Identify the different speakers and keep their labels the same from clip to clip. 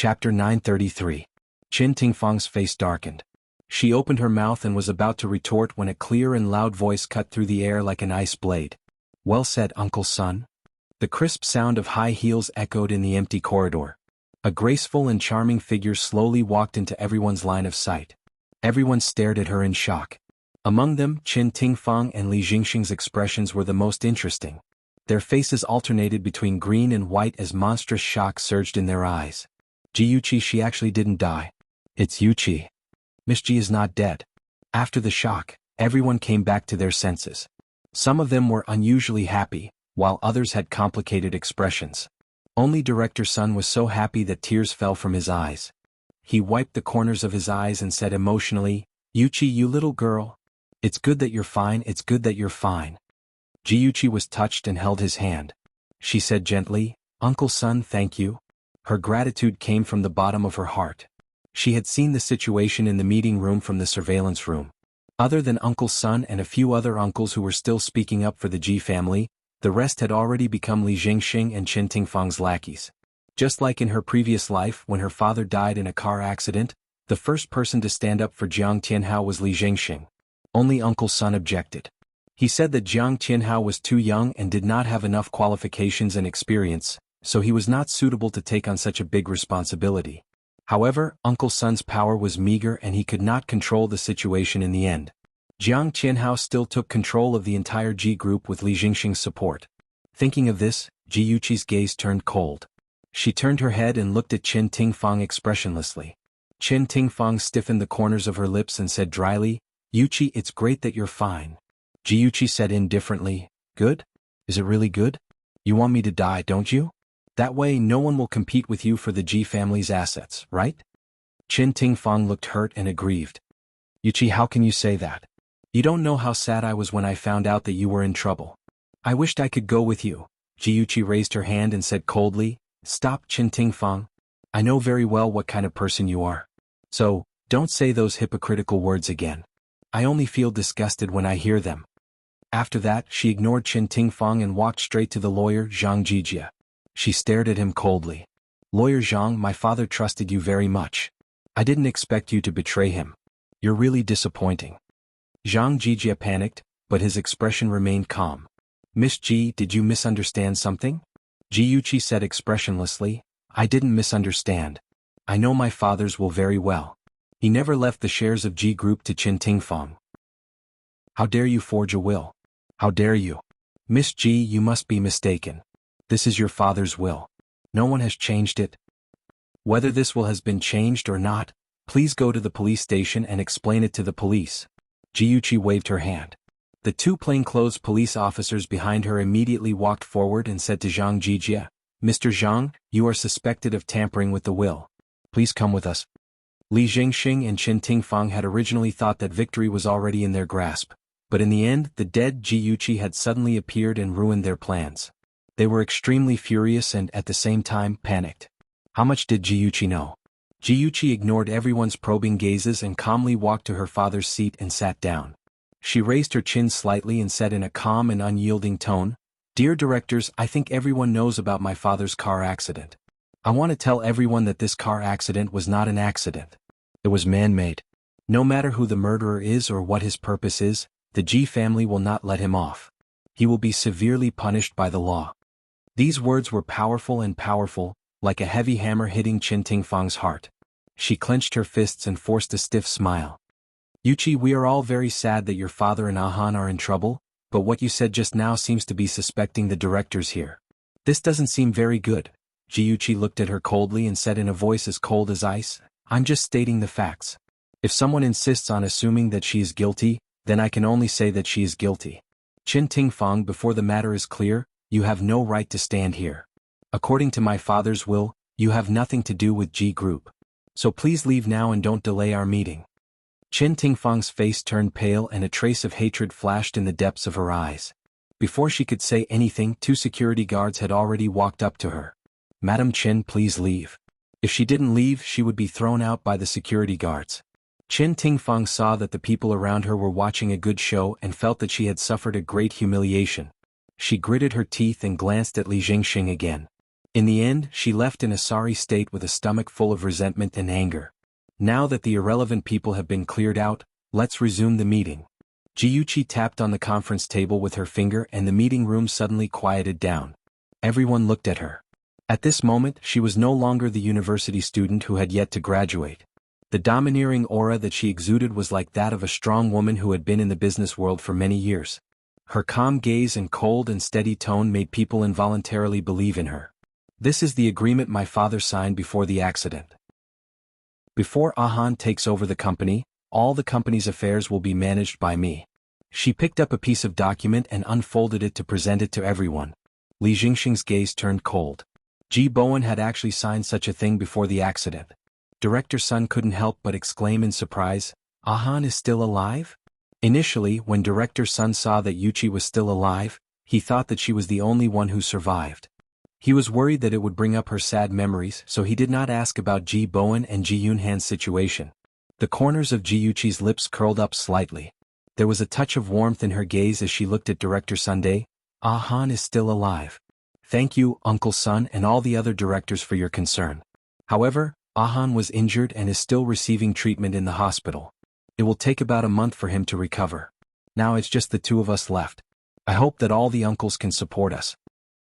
Speaker 1: Chapter 933. Qin Tingfang's face darkened. She opened her mouth and was about to retort when a clear and loud voice cut through the air like an ice blade. "Well said, Uncle Son." The crisp sound of high heels echoed in the empty corridor. A graceful and charming figure slowly walked into everyone's line of sight. Everyone stared at her in shock. Among them, Qin Tingfang and Li Jingxing's expressions were the most interesting. Their faces alternated between green and white as monstrous shock surged in their eyes. "Yuqi, she actually didn't die. It's Yuqi. Miss Ji is not dead." After the shock, everyone came back to their senses. Some of them were unusually happy, while others had complicated expressions. Only Director Sun was so happy that tears fell from his eyes. He wiped the corners of his eyes and said emotionally, "Yuqi, you little girl. It's good that you're fine, it's good that you're fine." Yuqi was touched and held his hand. She said gently, "Uncle Sun, thank you." Her gratitude came from the bottom of her heart. She had seen the situation in the meeting room from the surveillance room. Other than Uncle Sun and a few other uncles who were still speaking up for the Ji family, the rest had already become Li Jingxing and Qin Tingfang's lackeys. Just like in her previous life when her father died in a car accident, the first person to stand up for Jiang Tianhao was Li Jingxing. Only Uncle Sun objected. He said that Jiang Tianhao was too young and did not have enough qualifications and experience, so he was not suitable to take on such a big responsibility. However, Uncle Sun's power was meager and he could not control the situation in the end. Jiang Tianhao still took control of the entire Ji group with Li Jingxing's support. Thinking of this, Yuqi's gaze turned cold. She turned her head and looked at Qin Tingfang expressionlessly. Qin Tingfang stiffened the corners of her lips and said dryly, "Yuqi, it's great that you're fine." Yuqi said indifferently, "Good? Is it really good? You want me to die, don't you? That way no one will compete with you for the Ji family's assets, right?" Qin Tingfang looked hurt and aggrieved. "Yuqi, how can you say that? You don't know how sad I was when I found out that you were in trouble. I wished I could go with you." Yuqi raised her hand and said coldly, "Stop, Qin Tingfang. I know very well what kind of person you are. So, don't say those hypocritical words again. I only feel disgusted when I hear them." After that, she ignored Qin Tingfang and walked straight to the lawyer Zhang Jijia. She stared at him coldly. "Lawyer Zhang, my father trusted you very much. I didn't expect you to betray him. You're really disappointing." Zhang Jijia panicked, but his expression remained calm. "Miss Ji, did you misunderstand something?" Yuqi said expressionlessly, "I didn't misunderstand. I know my father's will very well. He never left the shares of Ji Group to Qin Tingfang." "How dare you forge a will? How dare you? Miss Ji, you must be mistaken. This is your father's will. No one has changed it. Whether this will has been changed or not, please go to the police station and explain it to the police." Yuqi waved her hand. The two plainclothes police officers behind her immediately walked forward and said to Zhang Jijia, "Mr. Zhang, you are suspected of tampering with the will. Please come with us." Li Jingxing and Qin Tingfang had originally thought that victory was already in their grasp, but in the end the dead Yuqi had suddenly appeared and ruined their plans. They were extremely furious and, at the same time, panicked. How much did Yuqi know? Yuqi ignored everyone's probing gazes and calmly walked to her father's seat and sat down. She raised her chin slightly and said in a calm and unyielding tone, "Dear directors, I think everyone knows about my father's car accident. I want to tell everyone that this car accident was not an accident. It was man-made. No matter who the murderer is or what his purpose is, the Ji family will not let him off. He will be severely punished by the law." These words were powerful, like a heavy hammer hitting Qin Tingfang's heart. She clenched her fists and forced a stiff smile. "Yuqi, we are all very sad that your father and Ahan are in trouble, but what you said just now seems to be suspecting the directors here. This doesn't seem very good." Yuqi looked at her coldly and said in a voice as cold as ice, "I'm just stating the facts. If someone insists on assuming that she is guilty, then I can only say that she is guilty. Qin Tingfang, before the matter is clear, you have no right to stand here. According to my father's will, you have nothing to do with Ji Group. So please leave now and don't delay our meeting." Qin Tingfang's face turned pale and a trace of hatred flashed in the depths of her eyes. Before she could say anything, two security guards had already walked up to her. "Madam Qin, please leave." If she didn't leave, she would be thrown out by the security guards. Qin Tingfang saw that the people around her were watching a good show and felt that she had suffered a great humiliation. She gritted her teeth and glanced at Li Jingxing again. In the end, she left in a sorry state with a stomach full of resentment and anger. Now that the irrelevant people have been cleared out, let's resume the meeting. Jiuchi tapped on the conference table with her finger and the meeting room suddenly quieted down. Everyone looked at her. At this moment, she was no longer the university student who had yet to graduate. The domineering aura that she exuded was like that of a strong woman who had been in the business world for many years. Her calm gaze and cold and steady tone made people involuntarily believe in her. This is the agreement my father signed before the accident. Before Ahan takes over the company, all the company's affairs will be managed by me. She picked up a piece of document and unfolded it to present it to everyone. Li Jingxing's gaze turned cold. Ji Bowen had actually signed such a thing before the accident. Director Sun couldn't help but exclaim in surprise, Ahan is still alive? Initially, when Director Sun saw that Yuchi was still alive, he thought that she was the only one who survived. He was worried that it would bring up her sad memories, so he did not ask about Ji Bowen and Ji Yunhan's situation. The corners of Ji Yuchi's lips curled up slightly. There was a touch of warmth in her gaze as she looked at Director Sunday. Ahan is still alive. Thank you, Uncle Sun and all the other directors for your concern. However, Ahan was injured and is still receiving treatment in the hospital. It will take about a month for him to recover. Now it's just the two of us left. I hope that all the uncles can support us.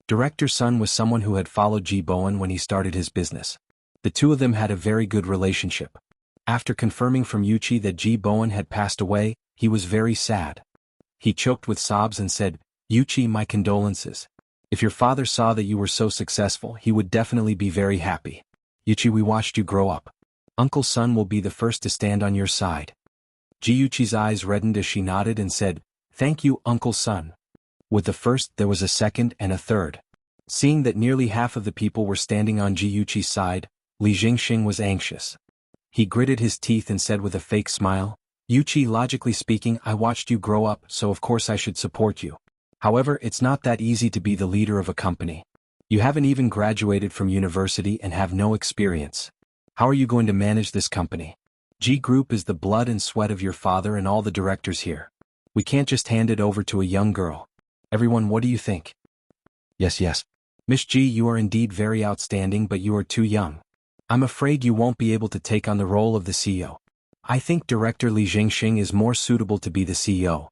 Speaker 1: Director Sun was someone who had followed Ji Bowen when he started his business. The two of them had a very good relationship. After confirming from Yuchi that Ji Bowen had passed away, he was very sad. He choked with sobs and said, Yuchi, my condolences. If your father saw that you were so successful, he would definitely be very happy. Yuchi, we watched you grow up. Uncle Sun will be the first to stand on your side. Ji Yuchi's eyes reddened as she nodded and said, Thank you, Uncle Sun. With the first, there was a second and a third. Seeing that nearly half of the people were standing on Ji Yuchi's side, Li Jingxing was anxious. He gritted his teeth and said with a fake smile, Yuchi, logically speaking, I watched you grow up, so of course I should support you. However, it's not that easy to be the leader of a company. You haven't even graduated from university and have no experience. How are you going to manage this company? G Group is the blood and sweat of your father and all the directors here. We can't just hand it over to a young girl. Everyone, what do you think? Yes. Miss G, you are indeed very outstanding, but you are too young. I'm afraid you won't be able to take on the role of the CEO. I think Director Li Jingxing is more suitable to be the CEO.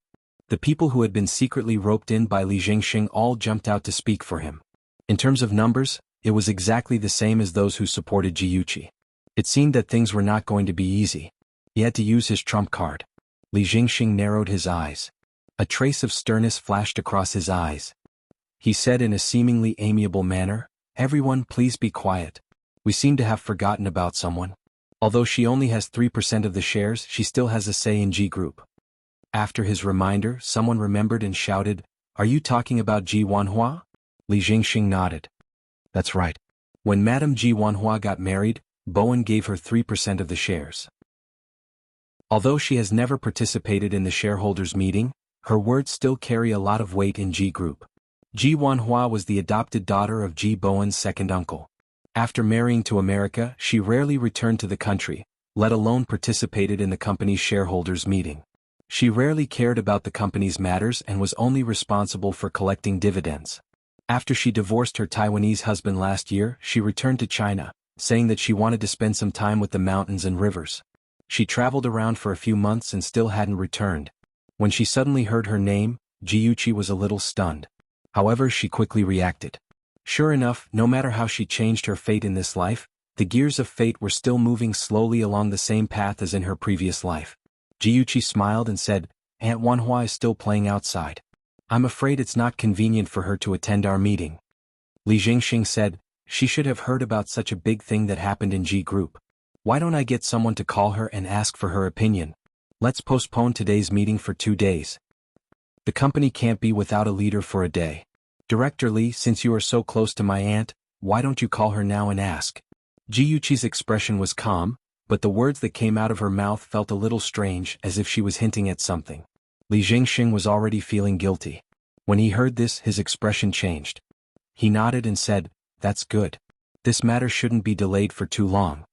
Speaker 1: The people who had been secretly roped in by Li Jingxing all jumped out to speak for him. In terms of numbers, it was exactly the same as those who supported Jiuchi. It seemed that things were not going to be easy. He had to use his trump card. Li Jingxing narrowed his eyes. A trace of sternness flashed across his eyes. He said in a seemingly amiable manner, Everyone, please be quiet. We seem to have forgotten about someone. Although she only has 3% of the shares, she still has a say in G Group. After his reminder, someone remembered and shouted, Are you talking about Ji Wanhua? Li Jingxing nodded. That's right. When Madame Ji Wanhua got married, Bowen gave her 3% of the shares. Although she has never participated in the shareholders' meeting, her words still carry a lot of weight in G Group. Ji Wanhua was the adopted daughter of Ji Bowen's second uncle. After marrying to America, she rarely returned to the country, let alone participated in the company's shareholders' meeting. She rarely cared about the company's matters and was only responsible for collecting dividends. After she divorced her Taiwanese husband last year, she returned to China, saying that she wanted to spend some time with the mountains and rivers. She traveled around for a few months and still hadn't returned. When she suddenly heard her name, Jiuchi was a little stunned. However, she quickly reacted. Sure enough, no matter how she changed her fate in this life, the gears of fate were still moving slowly along the same path as in her previous life. Jiuchi smiled and said, Aunt Wanhua is still playing outside. I'm afraid it's not convenient for her to attend our meeting. Li Jingxing said, She should have heard about such a big thing that happened in G Group. Why don't I get someone to call her and ask for her opinion? Let's postpone today's meeting for 2 days. The company can't be without a leader for a day. Director Li, since you are so close to my aunt, why don't you call her now and ask? Jiuchi's expression was calm, but the words that came out of her mouth felt a little strange, as if she was hinting at something. Li Jingxing was already feeling guilty. When he heard this, his expression changed. He nodded and said, That's good. This matter shouldn't be delayed for too long.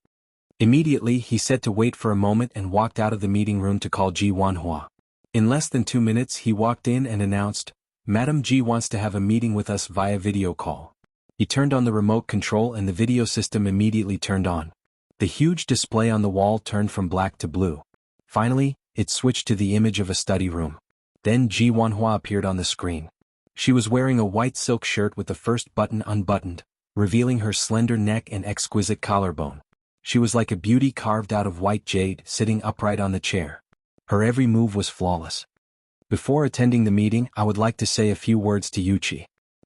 Speaker 1: Immediately, he said to wait for a moment and walked out of the meeting room to call Ji Wanhua. In less than 2 minutes, he walked in and announced, Madame Ji wants to have a meeting with us via video call. He turned on the remote control and the video system immediately turned on. The huge display on the wall turned from black to blue. Finally, it switched to the image of a study room. Then Ji Wanhua appeared on the screen. She was wearing a white silk shirt with the first button unbuttoned, revealing her slender neck and exquisite collarbone. She was like a beauty carved out of white jade, sitting upright on the chair. Her every move was flawless. Before attending the meeting, I would like to say a few words to Yuchi.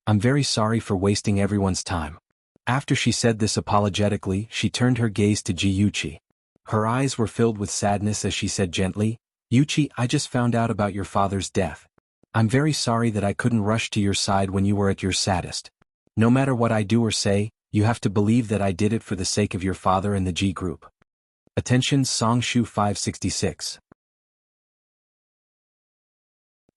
Speaker 1: I'm very sorry for wasting everyone's time. After she said this apologetically, she turned her gaze to Yuchi. Her eyes were filled with sadness as she said gently, Yuchi, I just found out about your father's death. I'm very sorry that I couldn't rush to your side when you were at your saddest. No matter what I do or say, you have to believe that I did it for the sake of your father and the G group. Attention Songshu 566.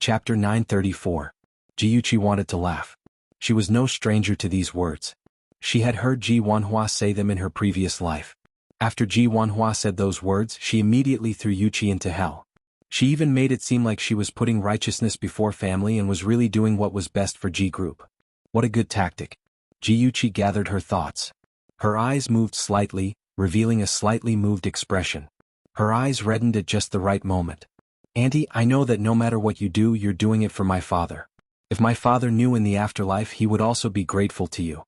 Speaker 1: Chapter 934. Yuchi wanted to laugh. She was no stranger to these words. She had heard Ji Wanhua say them in her previous life. After Ji Wanhua said those words, she immediately threw Yuchi into hell. She even made it seem like she was putting righteousness before family and was really doing what was best for G group. What a good tactic. Yuchi gathered her thoughts. Her eyes moved slightly, revealing a slightly moved expression. Her eyes reddened at just the right moment. Auntie, I know that no matter what you do, you're doing it for my father. If my father knew in the afterlife, he would also be grateful to you.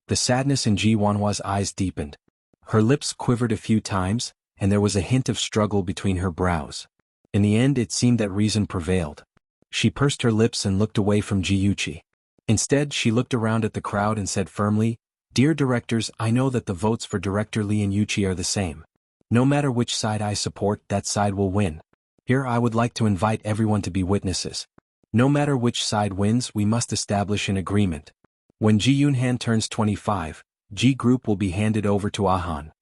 Speaker 1: The sadness in Ji Wanhua's eyes deepened. Her lips quivered a few times, and there was a hint of struggle between her brows. In the end, it seemed that reason prevailed. She pursed her lips and looked away from Yuchi. Instead, she looked around at the crowd and said firmly, Dear directors, I know that the votes for Director Li and Yuchi are the same. No matter which side I support, that side will win. Here I would like to invite everyone to be witnesses. No matter which side wins, we must establish an agreement. When Ji Yunhan turns 25, G Group will be handed over to Ahan.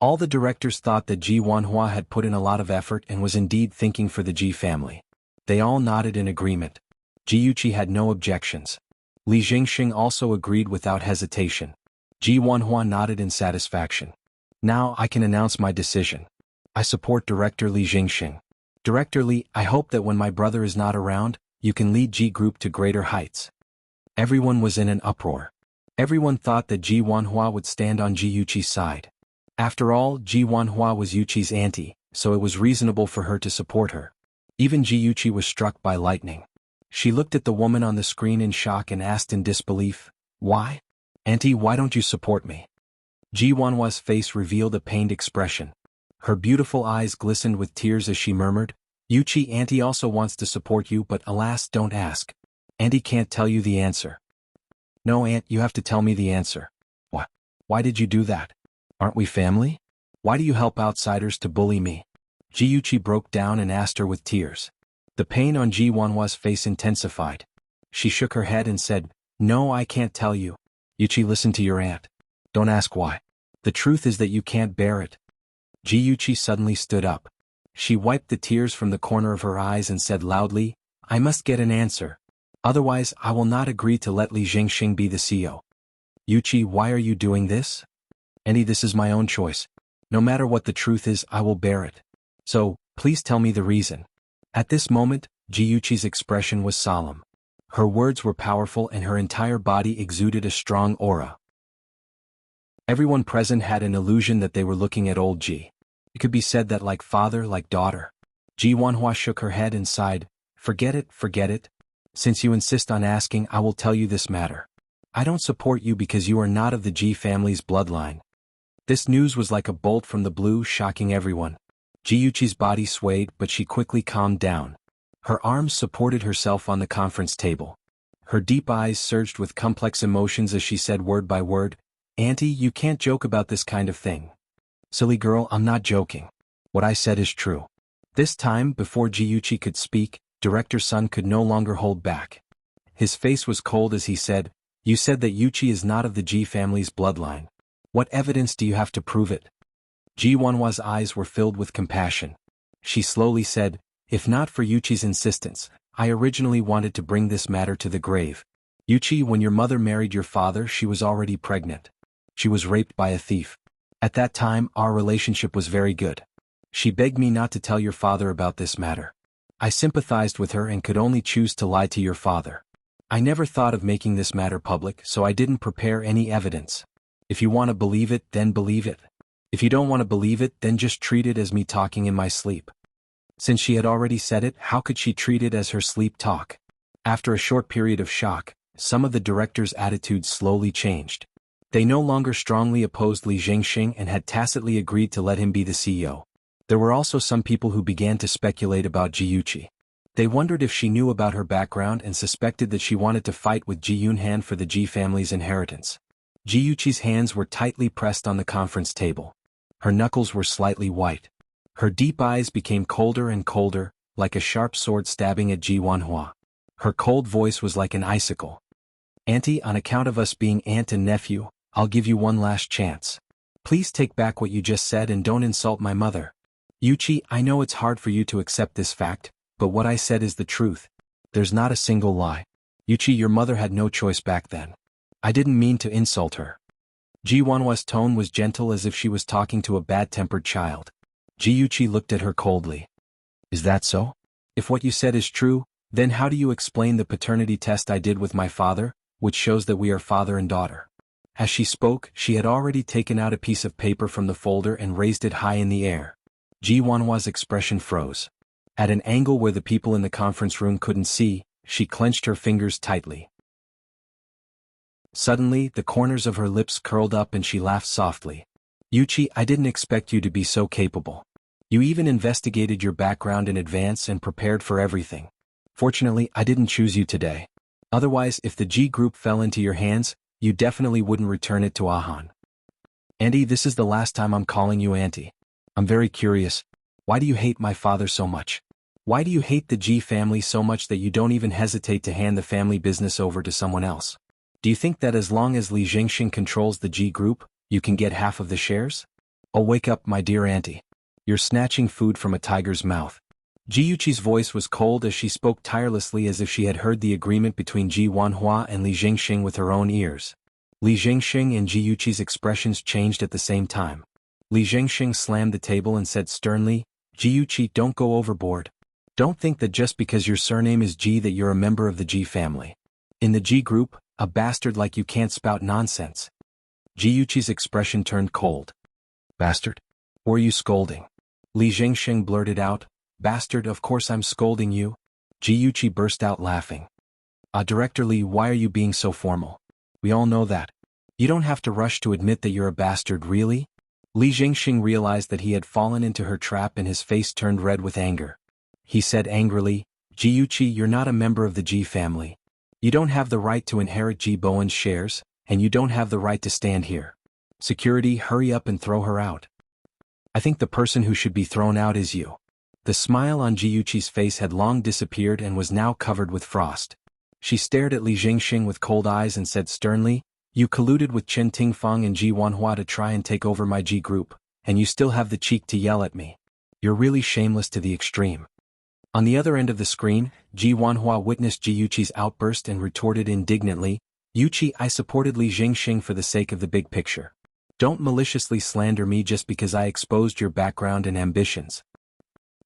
Speaker 1: All the directors thought that Ji Wanhua had put in a lot of effort and was indeed thinking for the Ji family. They all nodded in agreement. Yuchi had no objections. Li Jingxing also agreed without hesitation. Ji Wanhua nodded in satisfaction. Now I can announce my decision. I support Director Li Jingxing. Director Li, I hope that when my brother is not around, you can lead G Group to greater heights. Everyone was in an uproar. Everyone thought that Ji Wanhua would stand on Yuchi's side. After all, Ji Wanhua was Yuchi's auntie, so it was reasonable for her to support her. Even Yuchi was struck by lightning. She looked at the woman on the screen in shock and asked in disbelief, Why? Auntie, why don't you support me? Ji Wanhua's face revealed a pained expression. Her beautiful eyes glistened with tears as she murmured, Yuchi, Auntie also wants to support you, but alas, don't ask. Auntie can't tell you the answer. No, Aunt, you have to tell me the answer. What? Why did you do that? Aren't we family? Why do you help outsiders to bully me? Yuchi broke down and asked her with tears. The pain on Ji Wanhua's face intensified. She shook her head and said, No, I can't tell you. Yuchi, listen to your aunt. Don't ask why. The truth is that you can't bear it. Yuchi suddenly stood up. She wiped the tears from the corner of her eyes and said loudly, I must get an answer. Otherwise, I will not agree to let Li Jingxing be the CEO. Yuchi, why are you doing this? Auntie, this is my own choice. No matter what the truth is, I will bear it. So, please tell me the reason. At this moment, Yuchi's expression was solemn. Her words were powerful and her entire body exuded a strong aura. Everyone present had an illusion that they were looking at old Ji. It could be said that like father, like daughter. Ji Wanhua shook her head and sighed, Forget it, forget it. Since you insist on asking, I will tell you this matter. I don't support you because you are not of the Ji family's bloodline. This news was like a bolt from the blue, shocking everyone. Yuchi's body swayed, but she quickly calmed down. Her arms supported herself on the conference table. Her deep eyes surged with complex emotions as she said word by word, Auntie, you can't joke about this kind of thing. Silly girl, I'm not joking. What I said is true. This time, before Yuchi could speak, Director Sun could no longer hold back. His face was cold as he said, You said that Yuchi is not of the Ji family's bloodline. What evidence do you have to prove it? Ji Wanhua's eyes were filled with compassion. She slowly said, If not for Yuchi's insistence, I originally wanted to bring this matter to the grave. Yuchi, when your mother married your father, she was already pregnant. She was raped by a thief. At that time, our relationship was very good. She begged me not to tell your father about this matter. I sympathized with her and could only choose to lie to your father. I never thought of making this matter public, so I didn't prepare any evidence. If you want to believe it, then believe it. If you don't want to believe it, then just treat it as me talking in my sleep. Since she had already said it, how could she treat it as her sleep talk? After a short period of shock, some of the directors' attitudes slowly changed. They no longer strongly opposed Li Zhengxing and had tacitly agreed to let him be the CEO. There were also some people who began to speculate about Jiuqi. They wondered if she knew about her background and suspected that she wanted to fight with Ji Yunhan for the Ji family's inheritance. Jiuqi's hands were tightly pressed on the conference table. Her knuckles were slightly white. Her deep eyes became colder and colder, like a sharp sword stabbing at Ji Wanhua. Her cold voice was like an icicle. Auntie, on account of us being aunt and nephew, I'll give you one last chance. Please take back what you just said and don't insult my mother. Yuqi, I know it's hard for you to accept this fact, but what I said is the truth. There's not a single lie. Yuqi, your mother had no choice back then. I didn't mean to insult her. Ji Wanhua's tone was gentle as if she was talking to a bad-tempered child. Ji Yuqi looked at her coldly. Is that so? If what you said is true, then how do you explain the paternity test I did with my father, which shows that we are father and daughter? As she spoke, she had already taken out a piece of paper from the folder and raised it high in the air. Ji Wanhua's expression froze. At an angle where the people in the conference room couldn't see, she clenched her fingers tightly. Suddenly, the corners of her lips curled up and she laughed softly. Yuqi, I didn't expect you to be so capable. You even investigated your background in advance and prepared for everything. Fortunately, I didn't choose you today. Otherwise, if the G group fell into your hands, you definitely wouldn't return it to Ahan. Auntie, this is the last time I'm calling you Auntie. I'm very curious. Why do you hate my father so much? Why do you hate the G family so much that you don't even hesitate to hand the family business over to someone else? Do you think that as long as Li Zhengxing controls the G group, you can get half of the shares? Oh, wake up, my dear auntie. You're snatching food from a tiger's mouth. Ji Yuqi's voice was cold as she spoke tirelessly as if she had heard the agreement between Ji Wanhua and Li Zhengxing with her own ears. Li Zhengxing and Ji Yuqi's expressions changed at the same time. Li Zhengxing slammed the table and said sternly, Ji Yuqi, don't go overboard. Don't think that just because your surname is Ji that you're a member of the Ji family. In the Ji group, a bastard like you can't spout nonsense. Ji Yuqi's expression turned cold. Bastard? Or are you scolding? Li Zhengxing blurted out, Bastard, of course I'm scolding you. Ji Yuqi burst out laughing. Director Li, why are you being so formal? We all know that. You don't have to rush to admit that you're a bastard, really? Li Zhengxing realized that he had fallen into her trap and his face turned red with anger. He said angrily, Ji Yuqi, you're not a member of the Ji family. You don't have the right to inherit Ji Bowen's shares, and you don't have the right to stand here. Security, hurry up and throw her out. I think the person who should be thrown out is you. The smile on Ji Yuqi's face had long disappeared and was now covered with frost. She stared at Li Zhengxing with cold eyes and said sternly, You colluded with Chen Tingfeng and Ji Wanhua to try and take over my Ji group, and you still have the cheek to yell at me. You're really shameless to the extreme. On the other end of the screen, Ji Wanhua witnessed Ji Yuqi's outburst and retorted indignantly, Yuqi, I supported Li Zhengxing for the sake of the big picture. Don't maliciously slander me just because I exposed your background and ambitions.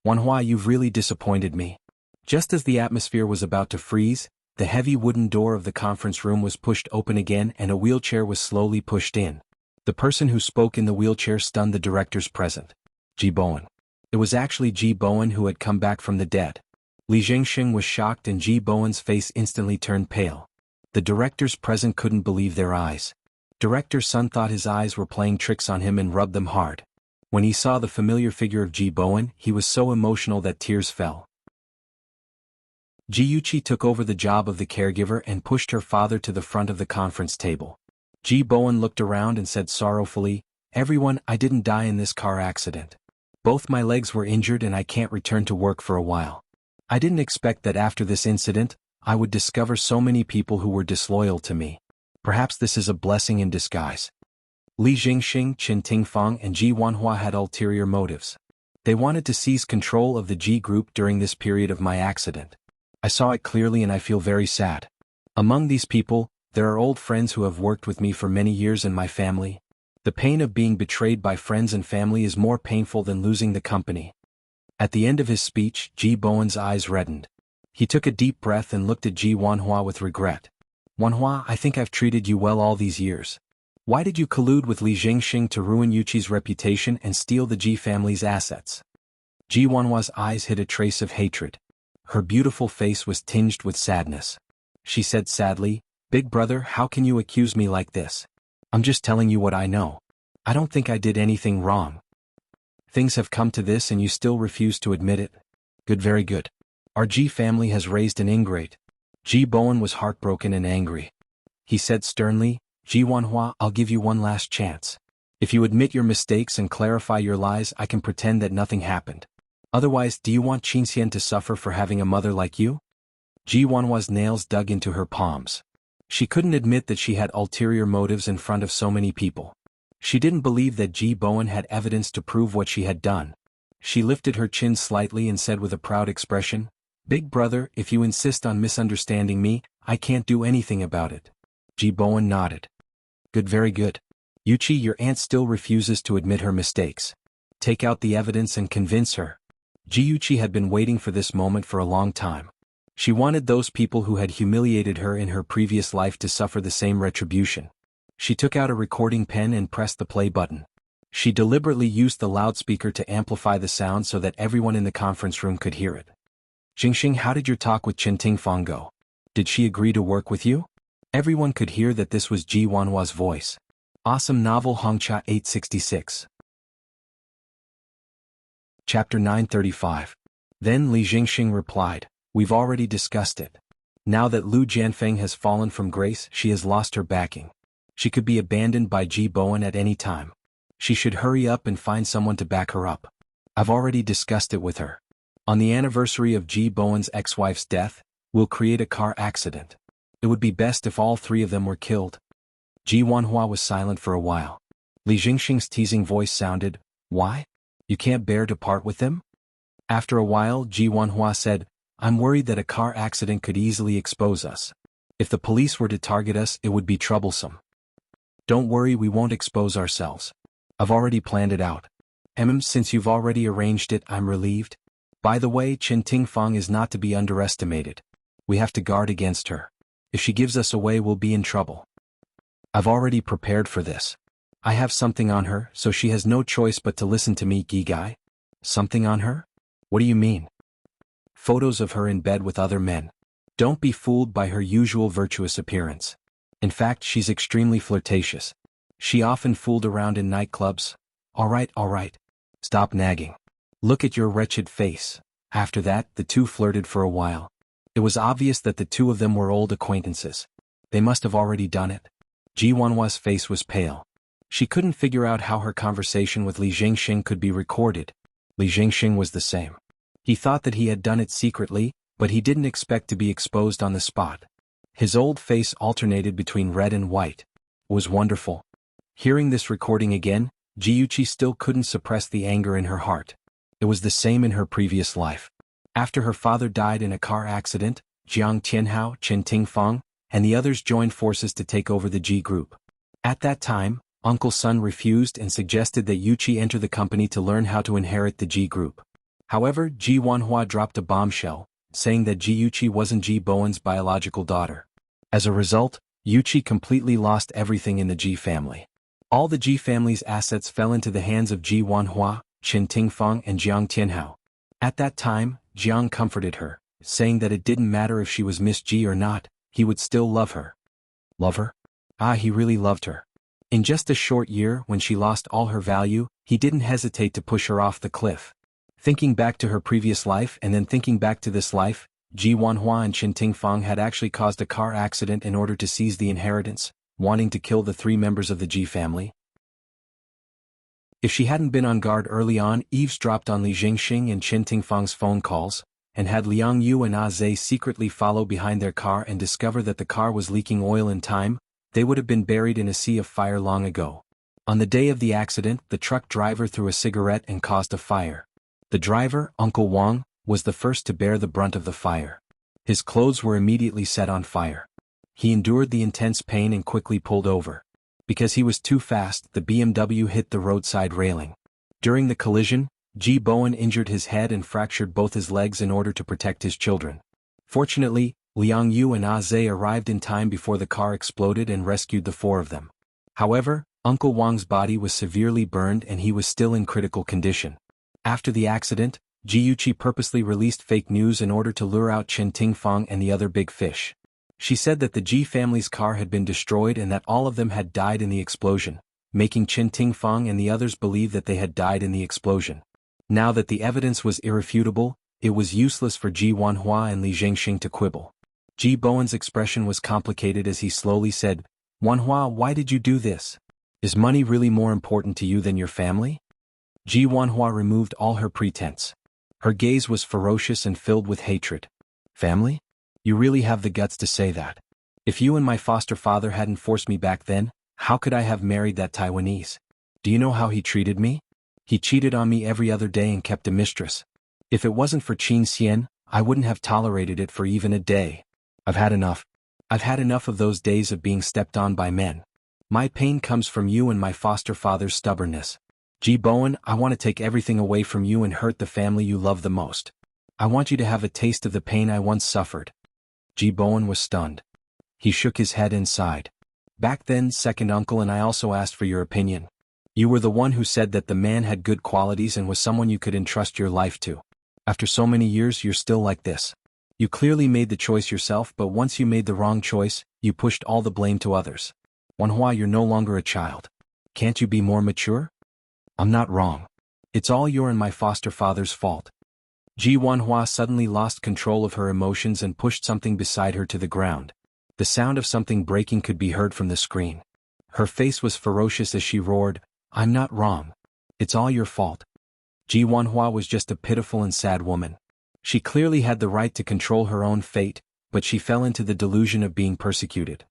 Speaker 1: Wanhua, you've really disappointed me. Just as the atmosphere was about to freeze, the heavy wooden door of the conference room was pushed open again and a wheelchair was slowly pushed in. The person who spoke in the wheelchair stunned the directors present. Ji Bowen. It was actually Ji Bowen who had come back from the dead. Li Zhengxing was shocked and Ji Bowen's face instantly turned pale. The directors present couldn't believe their eyes. Director Sun thought his eyes were playing tricks on him and rubbed them hard. When he saw the familiar figure of Ji Bowen, he was so emotional that tears fell. Ji Yuqi took over the job of the caregiver and pushed her father to the front of the conference table. Ji Bowen looked around and said sorrowfully, Everyone, I didn't die in this car accident. Both my legs were injured and I can't return to work for a while. I didn't expect that after this incident, I would discover so many people who were disloyal to me. Perhaps this is a blessing in disguise. Li Zhengxing, Chen Tingfeng and Ji Wanhua had ulterior motives. They wanted to seize control of the Ji group during this period of my accident. I saw it clearly and I feel very sad. Among these people, there are old friends who have worked with me for many years and my family. The pain of being betrayed by friends and family is more painful than losing the company. At the end of his speech, Ji Bowen's eyes reddened. He took a deep breath and looked at Ji Wanhua with regret. Wanhua, I think I've treated you well all these years. Why did you collude with Li Jingxing to ruin Yuqi's reputation and steal the Ji family's assets? Ji Wanhua's eyes hid a trace of hatred. Her beautiful face was tinged with sadness. She said sadly, Big brother, how can you accuse me like this? I'm just telling you what I know. I don't think I did anything wrong. Things have come to this and you still refuse to admit it? Good, very good. Our Ji family has raised an ingrate. Ji Bowen was heartbroken and angry. He said sternly, Ji Wanhua, I'll give you one last chance. If you admit your mistakes and clarify your lies, I can pretend that nothing happened. Otherwise, do you want Qinxian to suffer for having a mother like you? Ji Wanhua's nails dug into her palms. She couldn't admit that she had ulterior motives in front of so many people. She didn't believe that Ji Bowen had evidence to prove what she had done. She lifted her chin slightly and said with a proud expression, Big brother, if you insist on misunderstanding me, I can't do anything about it. Ji Bowen nodded. Good, very good. Yuqi, your aunt still refuses to admit her mistakes. Take out the evidence and convince her. Ji Yuqi had been waiting for this moment for a long time. She wanted those people who had humiliated her in her previous life to suffer the same retribution. She took out a recording pen and pressed the play button. She deliberately used the loudspeaker to amplify the sound so that everyone in the conference room could hear it. Jingxing, how did your talk with Chen Tingfang go? Did she agree to work with you? Everyone could hear that this was Ji Wanhua's voice. Awesome novel Hongcha 866. Chapter 935. Then Li Jingxing replied, We've already discussed it. Now that Lu Jianfeng has fallen from grace, she has lost her backing. She could be abandoned by Ji Bowen at any time. She should hurry up and find someone to back her up. I've already discussed it with her. On the anniversary of Ji Bowen's ex-wife's death, we'll create a car accident. It would be best if all three of them were killed. Ji Wanhua was silent for a while. Li Jingxing's teasing voice sounded, Why? You can't bear to part with them? After a while, Ji Wanhua said, I'm worried that a car accident could easily expose us. If the police were to target us, it would be troublesome. Don't worry, we won't expose ourselves. I've already planned it out. Since you've already arranged it, I'm relieved. By the way, Chen Tingfang is not to be underestimated. We have to guard against her. If she gives us away, we'll be in trouble. I've already prepared for this. I have something on her, so she has no choice but to listen to me, Gigai. Something on her? What do you mean? Photos of her in bed with other men. Don't be fooled by her usual virtuous appearance. In fact, she's extremely flirtatious. She often fooled around in nightclubs. All right. Stop nagging. Look at your wretched face. After that, the two flirted for a while. It was obvious that the two of them were old acquaintances. They must have already done it. Ji Wanhua's face was pale. She couldn't figure out how her conversation with Li Jingxing could be recorded. Li Jingxing was the same. He thought that he had done it secretly, but he didn't expect to be exposed on the spot. His old face alternated between red and white. It was wonderful. Hearing this recording again, Ji Yuqi still couldn't suppress the anger in her heart. It was the same in her previous life. After her father died in a car accident, Jiang Tianhao, Chen Tingfang, and the others joined forces to take over the Ji group. At that time, Uncle Sun refused and suggested that Yuqi enter the company to learn how to inherit the Ji group. However, Ji Wanhua dropped a bombshell, saying that Ji Yuqi wasn't Ji Bowen's biological daughter. As a result, Yuqi completely lost everything in the Ji family. All the Ji family's assets fell into the hands of Ji Wanhua, Chen Tingfang, and Jiang Tianhao. At that time, Jiang comforted her, saying that it didn't matter if she was Miss Ji or not, he would still love her. Love her? He really loved her. In just a short year, when she lost all her value, he didn't hesitate to push her off the cliff. Thinking back to her previous life and then thinking back to this life, Ji Wanhua and Chen Tingfang had actually caused a car accident in order to seize the inheritance, wanting to kill the three members of the Ji family. If she hadn't been on guard early on, eavesdropped on Li Jingxing and Chen Tingfang's phone calls, and had Liang Yu and Zhe secretly follow behind their car and discover that the car was leaking oil in time, they would have been buried in a sea of fire long ago. On the day of the accident, the truck driver threw a cigarette and caused a fire. The driver, Uncle Wang, was the first to bear the brunt of the fire. His clothes were immediately set on fire. He endured the intense pain and quickly pulled over. Because he was too fast, the BMW hit the roadside railing. During the collision, Ji Bowen injured his head and fractured both his legs in order to protect his children. Fortunately, Liang Yu and Ah Zhe arrived in time before the car exploded and rescued the four of them. However, Uncle Wang's body was severely burned and he was still in critical condition. After the accident, Jiuqi purposely released fake news in order to lure out Chen Tingfang and the other big fish. She said that the Ji family's car had been destroyed and that all of them had died in the explosion, making Chen Tingfang and the others believe that they had died in the explosion. Now that the evidence was irrefutable, it was useless for Ji Wanhua and Li Zhengxing to quibble. Ji Bowen's expression was complicated as he slowly said, "Wanhua, why did you do this? Is money really more important to you than your family?" Ji Wanhua removed all her pretense. Her gaze was ferocious and filled with hatred. "Family? You really have the guts to say that? If you and my foster father hadn't forced me back then, how could I have married that Taiwanese? Do you know how he treated me? He cheated on me every other day and kept a mistress. If it wasn't for Qin Xian, I wouldn't have tolerated it for even a day. I've had enough. I've had enough of those days of being stepped on by men. My pain comes from you and my foster father's stubbornness. Ji Bowen, I want to take everything away from you and hurt the family you love the most. I want you to have a taste of the pain I once suffered." Ji Bowen was stunned. He shook his head and sighed. "Back then, second uncle, and I also asked for your opinion. You were the one who said that the man had good qualities and was someone you could entrust your life to. After so many years, you're still like this. You clearly made the choice yourself, but once you made the wrong choice, you pushed all the blame to others. Wanhua, you're no longer a child. Can't you be more mature? I'm not wrong. It's all your and my foster father's fault." Ji Wanhua suddenly lost control of her emotions and pushed something beside her to the ground. The sound of something breaking could be heard from the screen. Her face was ferocious as she roared, "I'm not wrong. It's all your fault." Ji Wanhua was just a pitiful and sad woman. She clearly had the right to control her own fate, but she fell into the delusion of being persecuted.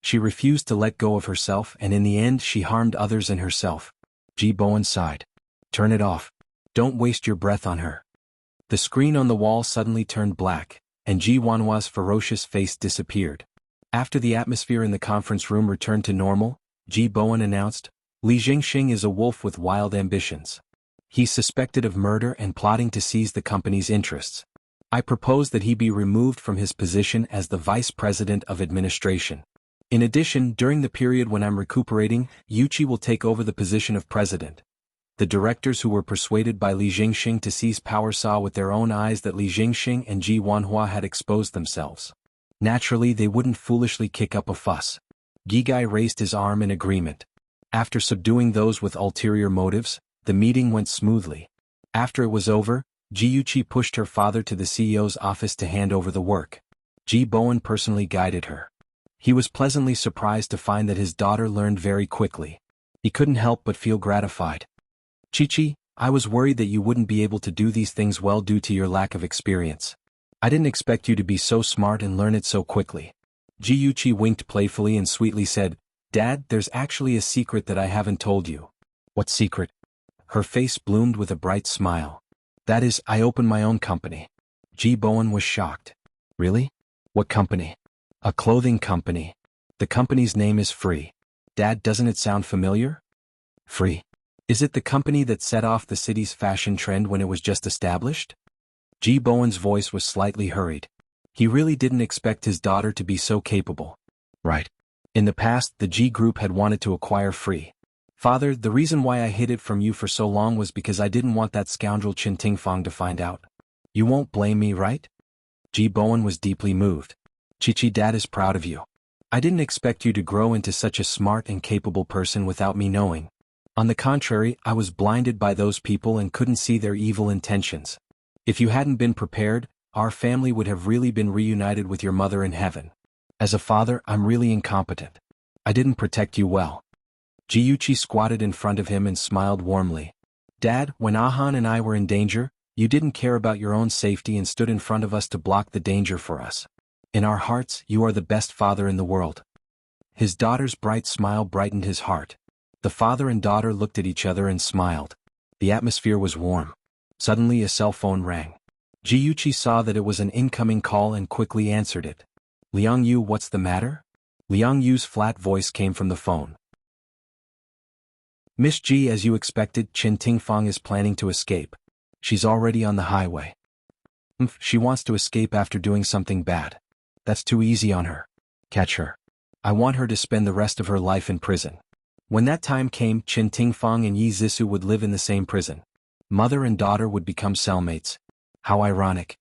Speaker 1: She refused to let go of herself and in the end she harmed others and herself. Ji Bowen sighed. "Turn it off. Don't waste your breath on her." The screen on the wall suddenly turned black, and Ji Wanhua's ferocious face disappeared. After the atmosphere in the conference room returned to normal, Ji Bowen announced, "Li Zhengxing is a wolf with wild ambitions. He's suspected of murder and plotting to seize the company's interests. I propose that he be removed from his position as the Vice President of Administration. In addition, during the period when I'm recuperating, Yuqi will take over the position of President." The directors who were persuaded by Li Zhengxing to seize power saw with their own eyes that Li Zhengxing and Ji Wanhua had exposed themselves. Naturally, they wouldn't foolishly kick up a fuss. Gigai raised his arm in agreement. After subduing those with ulterior motives, the meeting went smoothly. After it was over, Jiuqi pushed her father to the CEO's office to hand over the work. Ji Bowen personally guided her. He was pleasantly surprised to find that his daughter learned very quickly. He couldn't help but feel gratified. "Chichi, I was worried that you wouldn't be able to do these things well due to your lack of experience. I didn't expect you to be so smart and learn it so quickly." Jiuqi winked playfully and sweetly said, "Dad, there's actually a secret that I haven't told you." "What secret?" Her face bloomed with a bright smile. "That is, I opened my own company." Ji Bowen was shocked. "Really? What company?" "A clothing company. The company's name is Free. Dad, doesn't it sound familiar?" "Free? Is it the company that set off the city's fashion trend when it was just established?" Ji Bowen's voice was slightly hurried. He really didn't expect his daughter to be so capable. "Right. In the past, the Ji Group had wanted to acquire Free. Father, the reason why I hid it from you for so long was because I didn't want that scoundrel Chen Tingfang to find out. You won't blame me, right?" Ji Bowen was deeply moved. "Chichi, Dad is proud of you. I didn't expect you to grow into such a smart and capable person without me knowing. On the contrary, I was blinded by those people and couldn't see their evil intentions. If you hadn't been prepared, our family would have really been reunited with your mother in heaven. As a father, I'm really incompetent. I didn't protect you well." Jiuqi squatted in front of him and smiled warmly. "Dad, when Ahan and I were in danger, you didn't care about your own safety and stood in front of us to block the danger for us. In our hearts, you are the best father in the world." His daughter's bright smile brightened his heart. The father and daughter looked at each other and smiled. The atmosphere was warm. Suddenly a cell phone rang. Jiuqi saw that it was an incoming call and quickly answered it. "Liang Yu, what's the matter?" Liang Yu's flat voice came from the phone. "Miss Ji, as you expected, Chen Tingfang is planning to escape. She's already on the highway." She wants to escape after doing something bad. That's too easy on her. Catch her. I want her to spend the rest of her life in prison. When that time came, Qin Tingfang and Yi Zissou would live in the same prison. Mother and daughter would become cellmates. How ironic.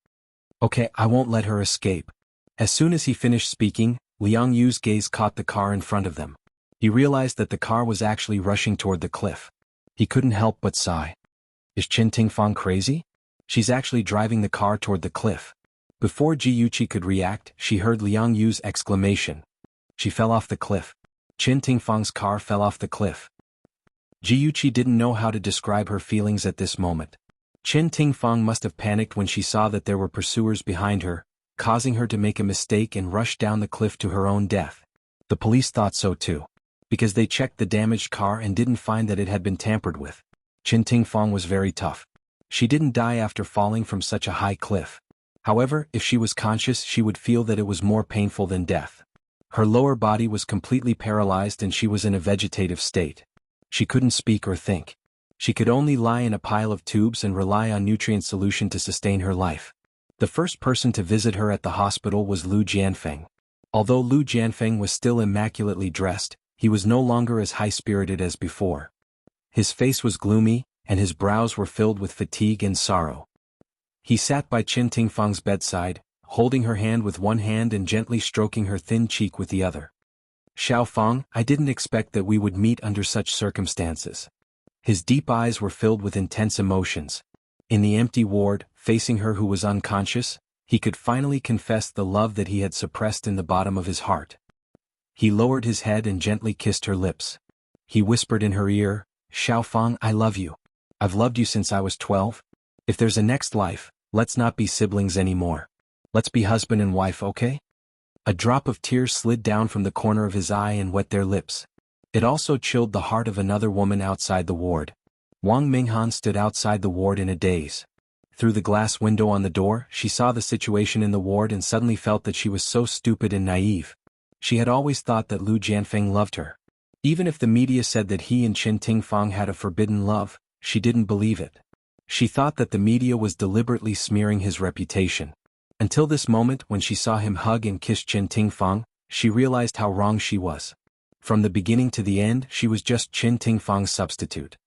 Speaker 1: Okay, I won't let her escape. As soon as he finished speaking, Liang Yu's gaze caught the car in front of them. He realized that the car was actually rushing toward the cliff. He couldn't help but sigh. Is Qin Tingfang crazy? She's actually driving the car toward the cliff. Before Ji Yuqi could react, she heard Liang Yu's exclamation. She fell off the cliff. Qin Tingfang's car fell off the cliff. Ji Yuqi didn't know how to describe her feelings at this moment. Qin Tingfang must have panicked when she saw that there were pursuers behind her, causing her to make a mistake and rush down the cliff to her own death. The police thought so too, because they checked the damaged car and didn't find that it had been tampered with. Qin Tingfang was very tough. She didn't die after falling from such a high cliff. However, if she was conscious, she would feel that it was more painful than death. Her lower body was completely paralyzed and she was in a vegetative state. She couldn't speak or think. She could only lie in a pile of tubes and rely on nutrient solution to sustain her life. The first person to visit her at the hospital was Lu Jianfeng. Although Lu Jianfeng was still immaculately dressed, he was no longer as high-spirited as before. His face was gloomy, and his brows were filled with fatigue and sorrow. He sat by Qin Tingfang's bedside, holding her hand with one hand and gently stroking her thin cheek with the other. Xiao Fang, I didn't expect that we would meet under such circumstances. His deep eyes were filled with intense emotions. In the empty ward, facing her who was unconscious, he could finally confess the love that he had suppressed in the bottom of his heart. He lowered his head and gently kissed her lips. He whispered in her ear, Xiao Fang, I love you. I've loved you since I was 12. If there's a next life, let's not be siblings anymore. Let's be husband and wife, okay? A drop of tears slid down from the corner of his eye and wet their lips. It also chilled the heart of another woman outside the ward. Wang Minghan stood outside the ward in a daze. Through the glass window on the door, she saw the situation in the ward and suddenly felt that she was so stupid and naive. She had always thought that Lu Jianfeng loved her. Even if the media said that he and Qin Tingfang had a forbidden love, she didn't believe it. She thought that the media was deliberately smearing his reputation. Until this moment when she saw him hug and kiss Qin Tingfang, she realized how wrong she was. From the beginning to the end, she was just Qin Tingfang's substitute.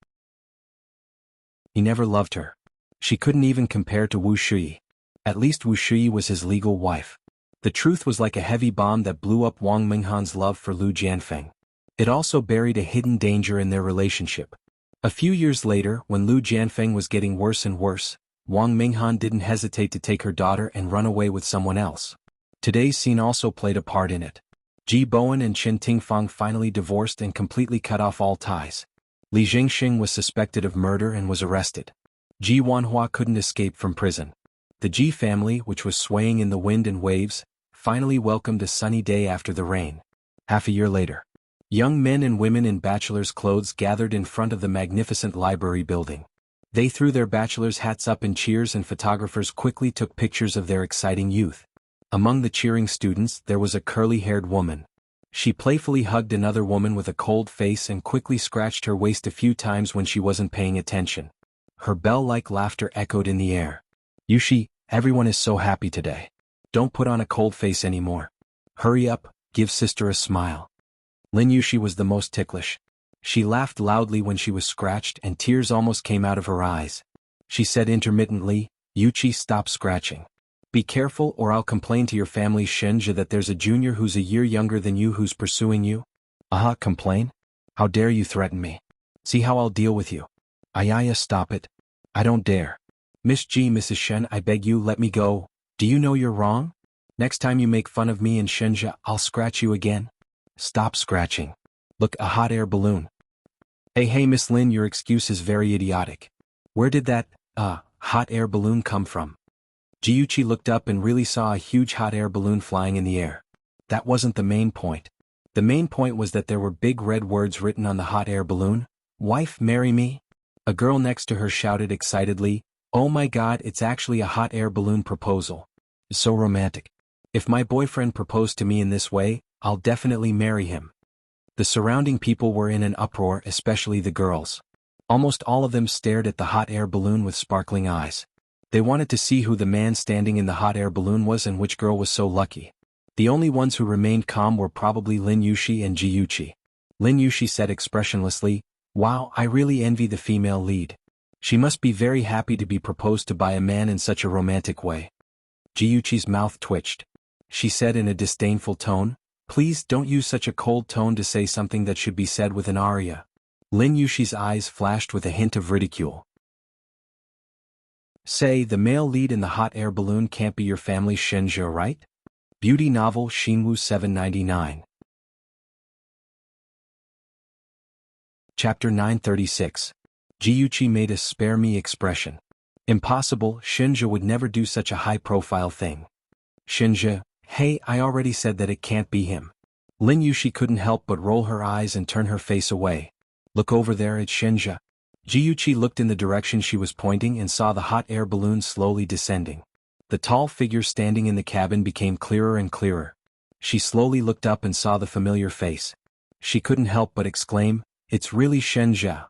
Speaker 1: He never loved her. She couldn't even compare to Wuxia. At least Wuxia was his legal wife. The truth was like a heavy bomb that blew up Wang Minghan's love for Lu Jianfeng. It also buried a hidden danger in their relationship. A few years later, when Lu Jianfeng was getting worse and worse, Wang Minghan didn't hesitate to take her daughter and run away with someone else. Today's scene also played a part in it. Ji Bowen and Qin Tingfang finally divorced and completely cut off all ties. Li Jingxing was suspected of murder and was arrested. Ji Wanhua couldn't escape from prison. The Ji family, which was swaying in the wind and waves, finally welcomed a sunny day after the rain. Half a year later, young men and women in bachelor's clothes gathered in front of the magnificent library building. They threw their bachelor's hats up in cheers and photographers quickly took pictures of their exciting youth. Among the cheering students there was a curly-haired woman. She playfully hugged another woman with a cold face and quickly scratched her waist a few times when she wasn't paying attention. Her bell-like laughter echoed in the air. Yushi, everyone is so happy today. Don't put on a cold face anymore. Hurry up, give sister a smile. Lin Yushi was the most ticklish. She laughed loudly when she was scratched and tears almost came out of her eyes. She said intermittently, Yuchi, stop scratching. Be careful or I'll complain to your family Shenja that there's a junior who's a year younger than you who's pursuing you. Aha, complain? How dare you threaten me? See how I'll deal with you. Ayaya, stop it. I don't dare. Miss G, Mrs. Shen, I beg you, let me go. Do you know you're wrong? Next time you make fun of me and Shenja, I'll scratch you again. Stop scratching. Look, a hot air balloon. Hey Miss Lin, your excuse is very idiotic. Where did that, hot air balloon come from? Jiuchi looked up and really saw a huge hot air balloon flying in the air. That wasn't the main point. The main point was that there were big red words written on the hot air balloon. Wife, marry me? A girl next to her shouted excitedly, oh my god, it's actually a hot air balloon proposal. It's so romantic. If my boyfriend proposed to me in this way, I'll definitely marry him. The surrounding people were in an uproar, especially the girls. Almost all of them stared at the hot air balloon with sparkling eyes. They wanted to see who the man standing in the hot air balloon was and which girl was so lucky. The only ones who remained calm were probably Lin Yushi and Jiuchi. Lin Yushi said expressionlessly, "Wow, I really envy the female lead. She must be very happy to be proposed to by a man in such a romantic way." Jiuchi's mouth twitched. She said in a disdainful tone, "Please don't use such a cold tone to say something that should be said with an aria." Lin Yushi's eyes flashed with a hint of ridicule. "Say, the male lead in the hot air balloon can't be your family's Shenja, right?" Beauty novel Shinwu 799. Chapter 936. Jiuchi made a spare me expression. Impossible, Shenja would never do such a high-profile thing. Shenja, hey, I already said that it can't be him. Lin Yushi couldn't help but roll her eyes and turn her face away. Look over there at Shenja. Jiuchi looked in the direction she was pointing and saw the hot air balloon slowly descending. The tall figure standing in the cabin became clearer and clearer. She slowly looked up and saw the familiar face. She couldn't help but exclaim, "It's really Shenja."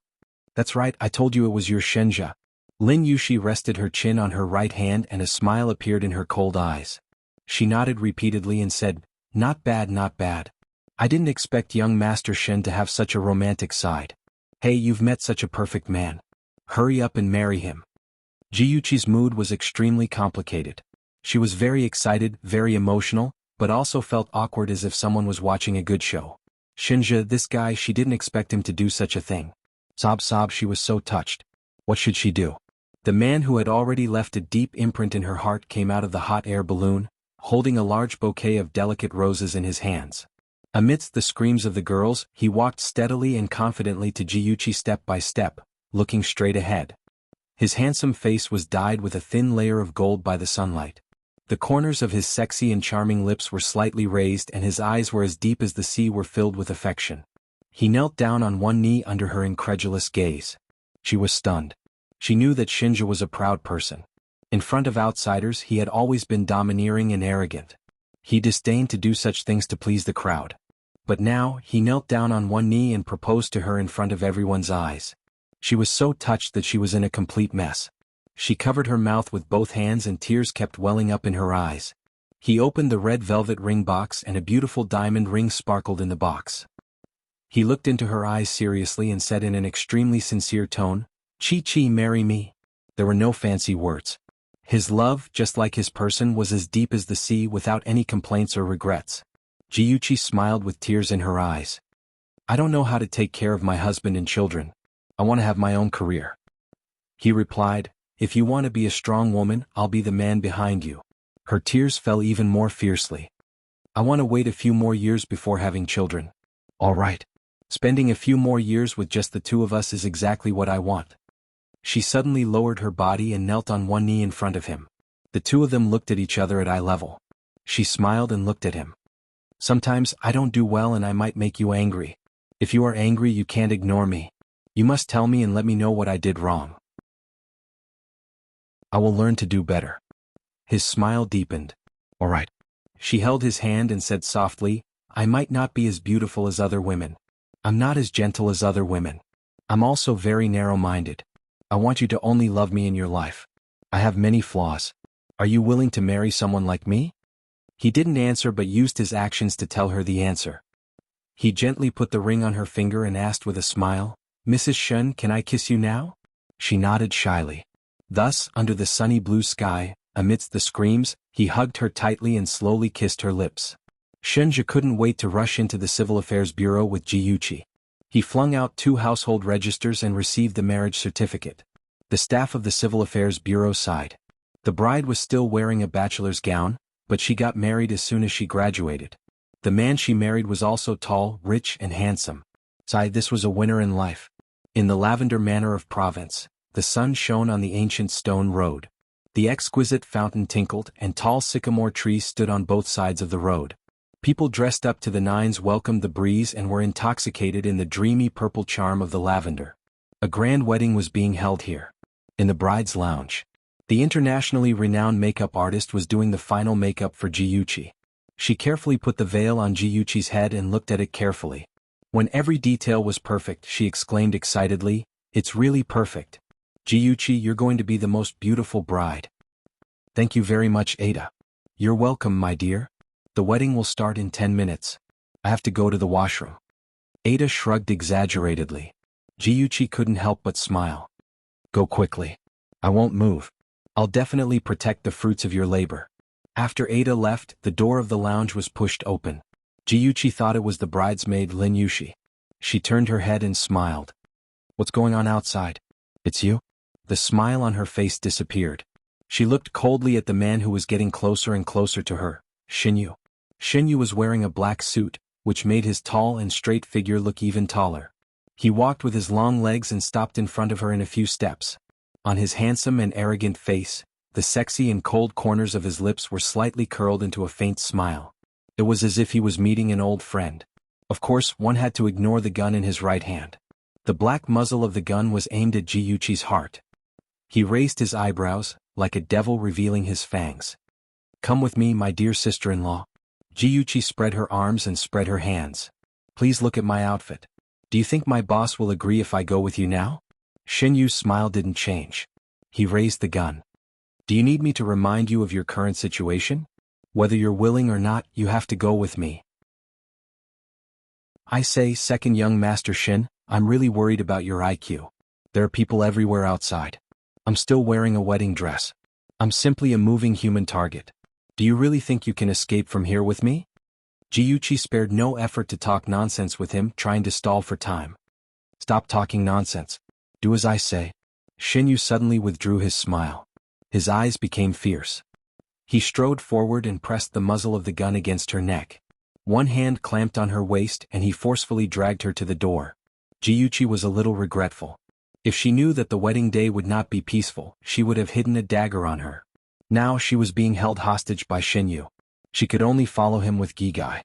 Speaker 1: "That's right, I told you it was your Shenja." Lin Yushi rested her chin on her right hand and a smile appeared in her cold eyes. She nodded repeatedly and said, "Not bad, not bad. I didn't expect young Master Shen to have such a romantic side. Hey, you've met such a perfect man. Hurry up and marry him." Jiuchi's mood was extremely complicated. She was very excited, very emotional, but also felt awkward as if someone was watching a good show. Shenja, this guy, she didn't expect him to do such a thing. Sob, she was so touched. What should she do? The man who had already left a deep imprint in her heart came out of the hot air balloon, holding a large bouquet of delicate roses in his hands. Amidst the screams of the girls, he walked steadily and confidently to Jiuchi step by step, looking straight ahead. His handsome face was dyed with a thin layer of gold by the sunlight. The corners of his sexy and charming lips were slightly raised and his eyes were as deep as the sea were filled with affection. He knelt down on one knee under her incredulous gaze. She was stunned. She knew that Shenja was a proud person. In front of outsiders he had always been domineering and arrogant. He disdained to do such things to please the crowd. But now, he knelt down on one knee and proposed to her in front of everyone's eyes. She was so touched that she was in a complete mess. She covered her mouth with both hands and tears kept welling up in her eyes. He opened the red velvet ring box and a beautiful diamond ring sparkled in the box. He looked into her eyes seriously and said in an extremely sincere tone, "Chi, marry me." There were no fancy words. His love, just like his person, was as deep as the sea without any complaints or regrets. Jiuchi smiled with tears in her eyes. "I don't know how to take care of my husband and children. I want to have my own career." He replied, "If you want to be a strong woman, I'll be the man behind you." Her tears fell even more fiercely. "I want to wait a few more years before having children." "All right. Spending a few more years with just the two of us is exactly what I want." She suddenly lowered her body and knelt on one knee in front of him. The two of them looked at each other at eye level. She smiled and looked at him. "Sometimes I don't do well and I might make you angry. If you are angry, you can't ignore me. You must tell me and let me know what I did wrong. I will learn to do better." His smile deepened. "All right." She held his hand and said softly, "I might not be as beautiful as other women. I'm not as gentle as other women. I'm also very narrow-minded. I want you to only love me in your life. I have many flaws. Are you willing to marry someone like me?" He didn't answer but used his actions to tell her the answer. He gently put the ring on her finger and asked with a smile, "Mrs. Shen, can I kiss you now?" She nodded shyly. Thus, under the sunny blue sky, amidst the screams, he hugged her tightly and slowly kissed her lips. Shenja couldn't wait to rush into the Civil Affairs Bureau with Jiuchi. He flung out 2 household registers and received the marriage certificate. The staff of the Civil Affairs Bureau sighed. The bride was still wearing a bachelor's gown, but she got married as soon as she graduated. The man she married was also tall, rich, and handsome. This was a winner in life. In the lavender manor of Provence, the sun shone on the ancient stone road. The exquisite fountain tinkled and tall sycamore trees stood on both sides of the road. People dressed up to the nines welcomed the breeze and were intoxicated in the dreamy purple charm of the lavender. A grand wedding was being held here. In the bride's lounge, the internationally renowned makeup artist was doing the final makeup for Jiuchi. She carefully put the veil on Jiuchi's head and looked at it carefully. When every detail was perfect, she exclaimed excitedly, "It's really perfect. Jiuchi, you're going to be the most beautiful bride." Thank you very much, Ada. You're welcome, my dear. The wedding will start in 10 minutes. I have to go to the washroom. Ada shrugged exaggeratedly. Jiuchi couldn't help but smile. Go quickly. I won't move. I'll definitely protect the fruits of your labor. After Ada left, the door of the lounge was pushed open. Jiuchi thought it was the bridesmaid Lin Yushi. She turned her head and smiled. What's going on outside? It's you? The smile on her face disappeared. She looked coldly at the man who was getting closer and closer to her, Shinyu. Shinyu was wearing a black suit, which made his tall and straight figure look even taller. He walked with his long legs and stopped in front of her in a few steps. On his handsome and arrogant face, the sexy and cold corners of his lips were slightly curled into a faint smile. It was as if he was meeting an old friend. Of course, one had to ignore the gun in his right hand. The black muzzle of the gun was aimed at Jiuchi's heart. He raised his eyebrows, like a devil revealing his fangs. Come with me, my dear sister-in-law. Jiuchi spread her arms and spread her hands. Please look at my outfit. Do you think my boss will agree if I go with you now? Shinyu's smile didn't change. He raised the gun. Do you need me to remind you of your current situation? Whether you're willing or not, you have to go with me. I say, second young Master Shin, I'm really worried about your IQ. There are people everywhere outside. I'm still wearing a wedding dress. I'm simply a moving human target. Do you really think you can escape from here with me? Jiuchi spared no effort to talk nonsense with him, trying to stall for time. Stop talking nonsense. Do as I say. Shinyu suddenly withdrew his smile. His eyes became fierce. He strode forward and pressed the muzzle of the gun against her neck. One hand clamped on her waist and he forcefully dragged her to the door. Jiuchi was a little regretful. If she knew that the wedding day would not be peaceful, she would have hidden a dagger on her. Now she was being held hostage by Shinyu. She could only follow him with Gigai.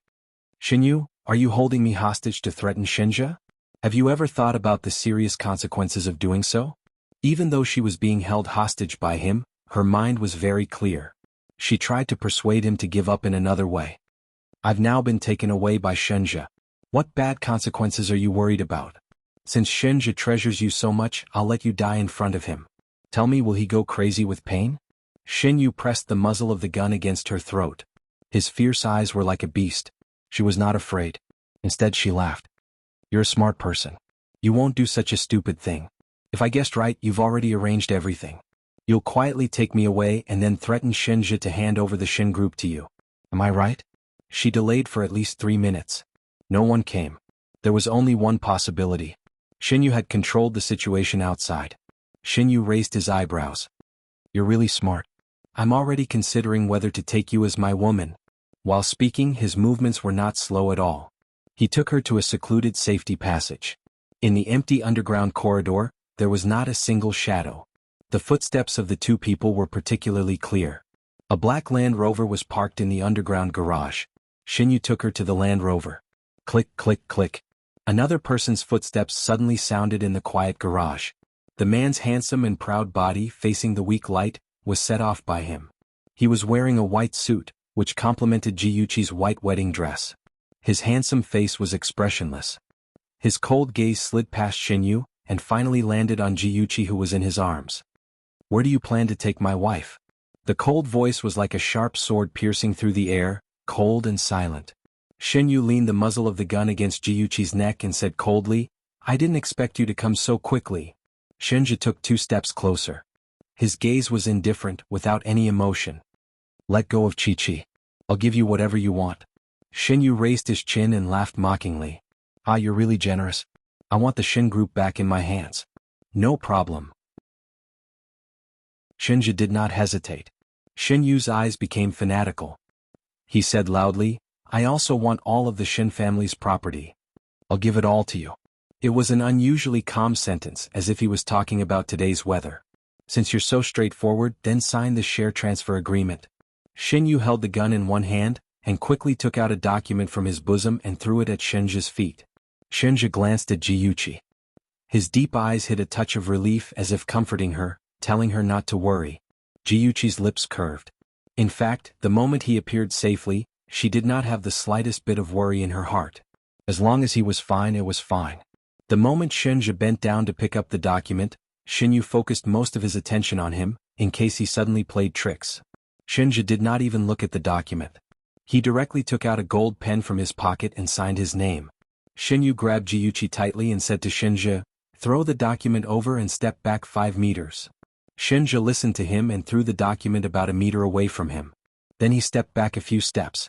Speaker 1: Shinyu, are you holding me hostage to threaten Shinja? Have you ever thought about the serious consequences of doing so? Even though she was being held hostage by him, her mind was very clear. She tried to persuade him to give up in another way. I've now been taken away by Shinja. What bad consequences are you worried about? Since Shinja treasures you so much, I'll let you die in front of him. Tell me, will he go crazy with pain? Shinyu pressed the muzzle of the gun against her throat. His fierce eyes were like a beast. She was not afraid. Instead, she laughed. You're a smart person. You won't do such a stupid thing. If I guessed right, you've already arranged everything. You'll quietly take me away and then threaten Shinja to hand over the Shin group to you. Am I right? She delayed for at least 3 minutes. No one came. There was only one possibility. Shinyu had controlled the situation outside. Shinyu raised his eyebrows. You're really smart. I'm already considering whether to take you as my woman. While speaking, his movements were not slow at all. He took her to a secluded safety passage. In the empty underground corridor, there was not a single shadow. The footsteps of the two people were particularly clear. A black Land Rover was parked in the underground garage. Shinyu took her to the Land Rover. Click, click, click. Another person's footsteps suddenly sounded in the quiet garage. The man's handsome and proud body, facing the weak light, was set off by him. He was wearing a white suit, which complemented Jiuchi's white wedding dress. His handsome face was expressionless. His cold gaze slid past Shinyu, and finally landed on Jiuchi, who was in his arms. Where do you plan to take my wife? The cold voice was like a sharp sword piercing through the air, cold and silent. Shinyu leaned the muzzle of the gun against Jiuchi's neck and said coldly, I didn't expect you to come so quickly. Shinja took 2 steps closer. His gaze was indifferent, without any emotion. Let go of Chi-Chi. I'll give you whatever you want. Shinyu raised his chin and laughed mockingly. Ah, you're really generous. I want the Shin group back in my hands. No problem. Shinja did not hesitate. Shinyu's eyes became fanatical. He said loudly, I also want all of the Shin family's property. I'll give it all to you. It was an unusually calm sentence, as if he was talking about today's weather. Since you're so straightforward, then sign the share transfer agreement. Shinyu held the gun in one hand, and quickly took out a document from his bosom and threw it at Shinja's feet. Shinja glanced at Jiuchi. His deep eyes hid a touch of relief, as if comforting her, telling her not to worry. Jiuchi's lips curved. In fact, the moment he appeared safely, she did not have the slightest bit of worry in her heart. As long as he was fine, it was fine. The moment Shinja bent down to pick up the document, Shinyu focused most of his attention on him, in case he suddenly played tricks. Shinja did not even look at the document. He directly took out a gold pen from his pocket and signed his name. Shinju grabbed Jiuchi tightly and said to Shinja, "Throw the document over and step back 5 meters." Shinja listened to him and threw the document about a meter away from him. Then he stepped back a few steps.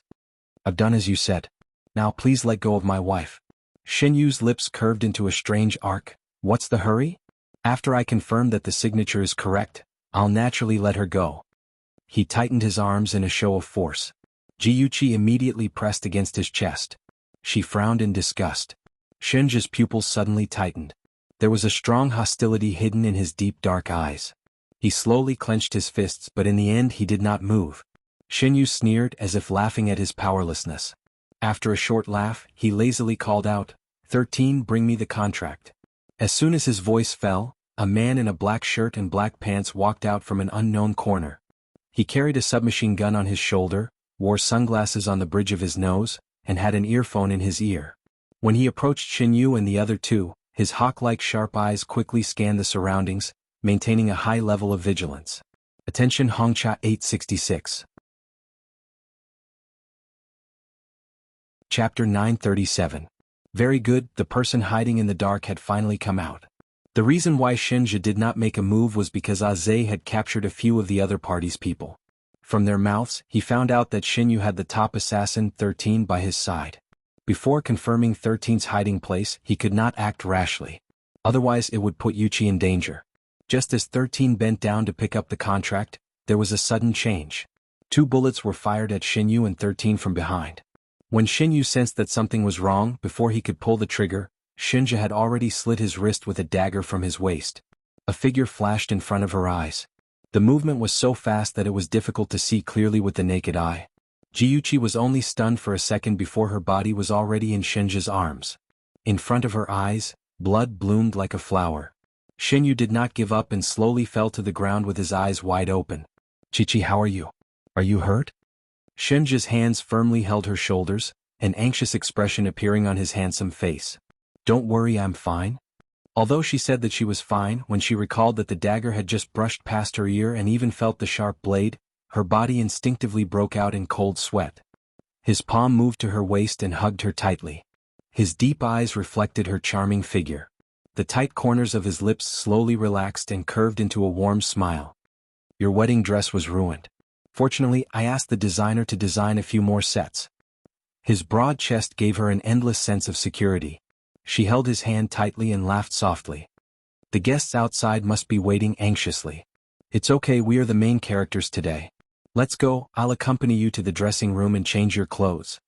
Speaker 1: "I've done as you said. Now please let go of my wife." Shinju's lips curved into a strange arc. "What's the hurry? After I confirm that the signature is correct, I'll naturally let her go." He tightened his arms in a show of force. Jiuchi immediately pressed against his chest. She frowned in disgust. Shinja's pupils suddenly tightened. There was a strong hostility hidden in his deep dark eyes. He slowly clenched his fists, but in the end he did not move. Shinju sneered as if laughing at his powerlessness. After a short laugh, he lazily called out, 13, bring me the contract." As soon as his voice fell, a man in a black shirt and black pants walked out from an unknown corner. He carried a submachine gun on his shoulder, wore sunglasses on the bridge of his nose, and had an earphone in his ear. When he approached Shinju and the other two, his hawk-like sharp eyes quickly scanned the surroundings, maintaining a high level of vigilance. Attention Hongcha 866. Chapter 937. Very good, the person hiding in the dark had finally come out. The reason why Shinja did not make a move was because Aze had captured a few of the other party's people. From their mouths, he found out that Shinju had the top assassin, 13, by his side. Before confirming 13's hiding place, he could not act rashly. Otherwise it would put Yuchi in danger. Just as 13 bent down to pick up the contract, there was a sudden change. 2 bullets were fired at Shinju and 13 from behind. When Shinju sensed that something was wrong, before he could pull the trigger, Shinja had already slit his wrist with a dagger from his waist. A figure flashed in front of her eyes. The movement was so fast that it was difficult to see clearly with the naked eye. Jiuchi was only stunned for a second before her body was already in Shinja's arms. In front of her eyes, blood bloomed like a flower. Shinju did not give up and slowly fell to the ground with his eyes wide open. "Chichi, how are you? Are you hurt?" Shinja's hands firmly held her shoulders, an anxious expression appearing on his handsome face. "Don't worry, I'm fine." Although she said that she was fine, when she recalled that the dagger had just brushed past her ear and even felt the sharp blade, her body instinctively broke out in cold sweat. His palm moved to her waist and hugged her tightly. His deep eyes reflected her charming figure. The tight corners of his lips slowly relaxed and curved into a warm smile. "Your wedding dress was ruined. Fortunately, I asked the designer to design a few more sets." His broad chest gave her an endless sense of security. She held his hand tightly and laughed softly. "The guests outside must be waiting anxiously. It's okay, we are the main characters today. Let's go, I'll accompany you to the dressing room and change your clothes."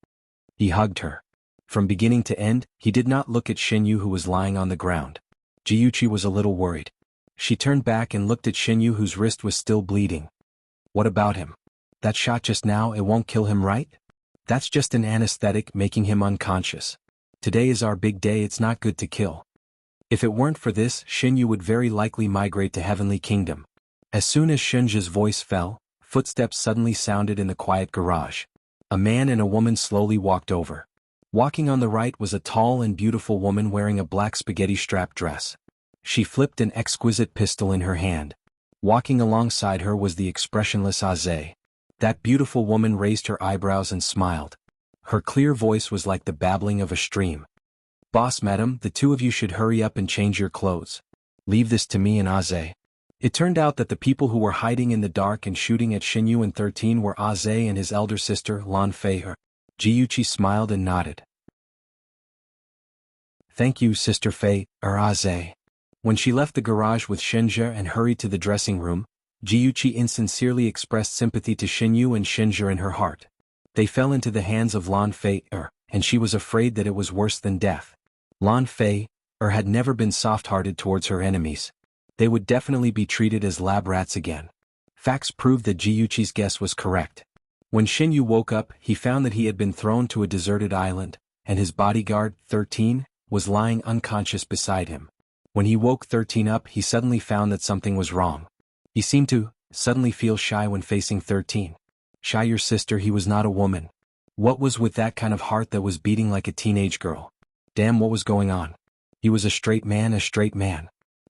Speaker 1: He hugged her. From beginning to end, he did not look at Shinju, who was lying on the ground. Jiuchi was a little worried. She turned back and looked at Shinju, whose wrist was still bleeding. "What about him? That shot just now, it won't kill him, right? That's just an anesthetic making him unconscious. Today is our big day, it's not good to kill." If it weren't for this, Shinju would very likely migrate to Heavenly Kingdom. As soon as Shinja's voice fell, footsteps suddenly sounded in the quiet garage. A man and a woman slowly walked over. Walking on the right was a tall and beautiful woman wearing a black spaghetti-strap dress. She flipped an exquisite pistol in her hand. Walking alongside her was the expressionless Aze. That beautiful woman raised her eyebrows and smiled. Her clear voice was like the babbling of a stream. "Boss, madam, the two of you should hurry up and change your clothes. Leave this to me and Aze." It turned out that the people who were hiding in the dark and shooting at Shinju and 13 were Aze and his elder sister, Lan Fei. Jiuchi smiled and nodded. "Thank you, Sister Fei, Aze." When she left the garage with Shinja and hurried to the dressing room, Jiuchi insincerely expressed sympathy to Shinju and Shinja in her heart. They fell into the hands of Lan Fei, and she was afraid that it was worse than death. Lan Fei, had never been soft-hearted towards her enemies. They would definitely be treated as lab rats again. Facts proved that Jiuchi's guess was correct. When Shinju woke up, he found that he had been thrown to a deserted island, and his bodyguard, 13, was lying unconscious beside him. When he woke 13 up, he suddenly found that something was wrong. He seemed to suddenly feel shy when facing 13. Shy, your sister, he was not a woman. What was with that kind of heart that was beating like a teenage girl? Damn, what was going on? He was a straight man.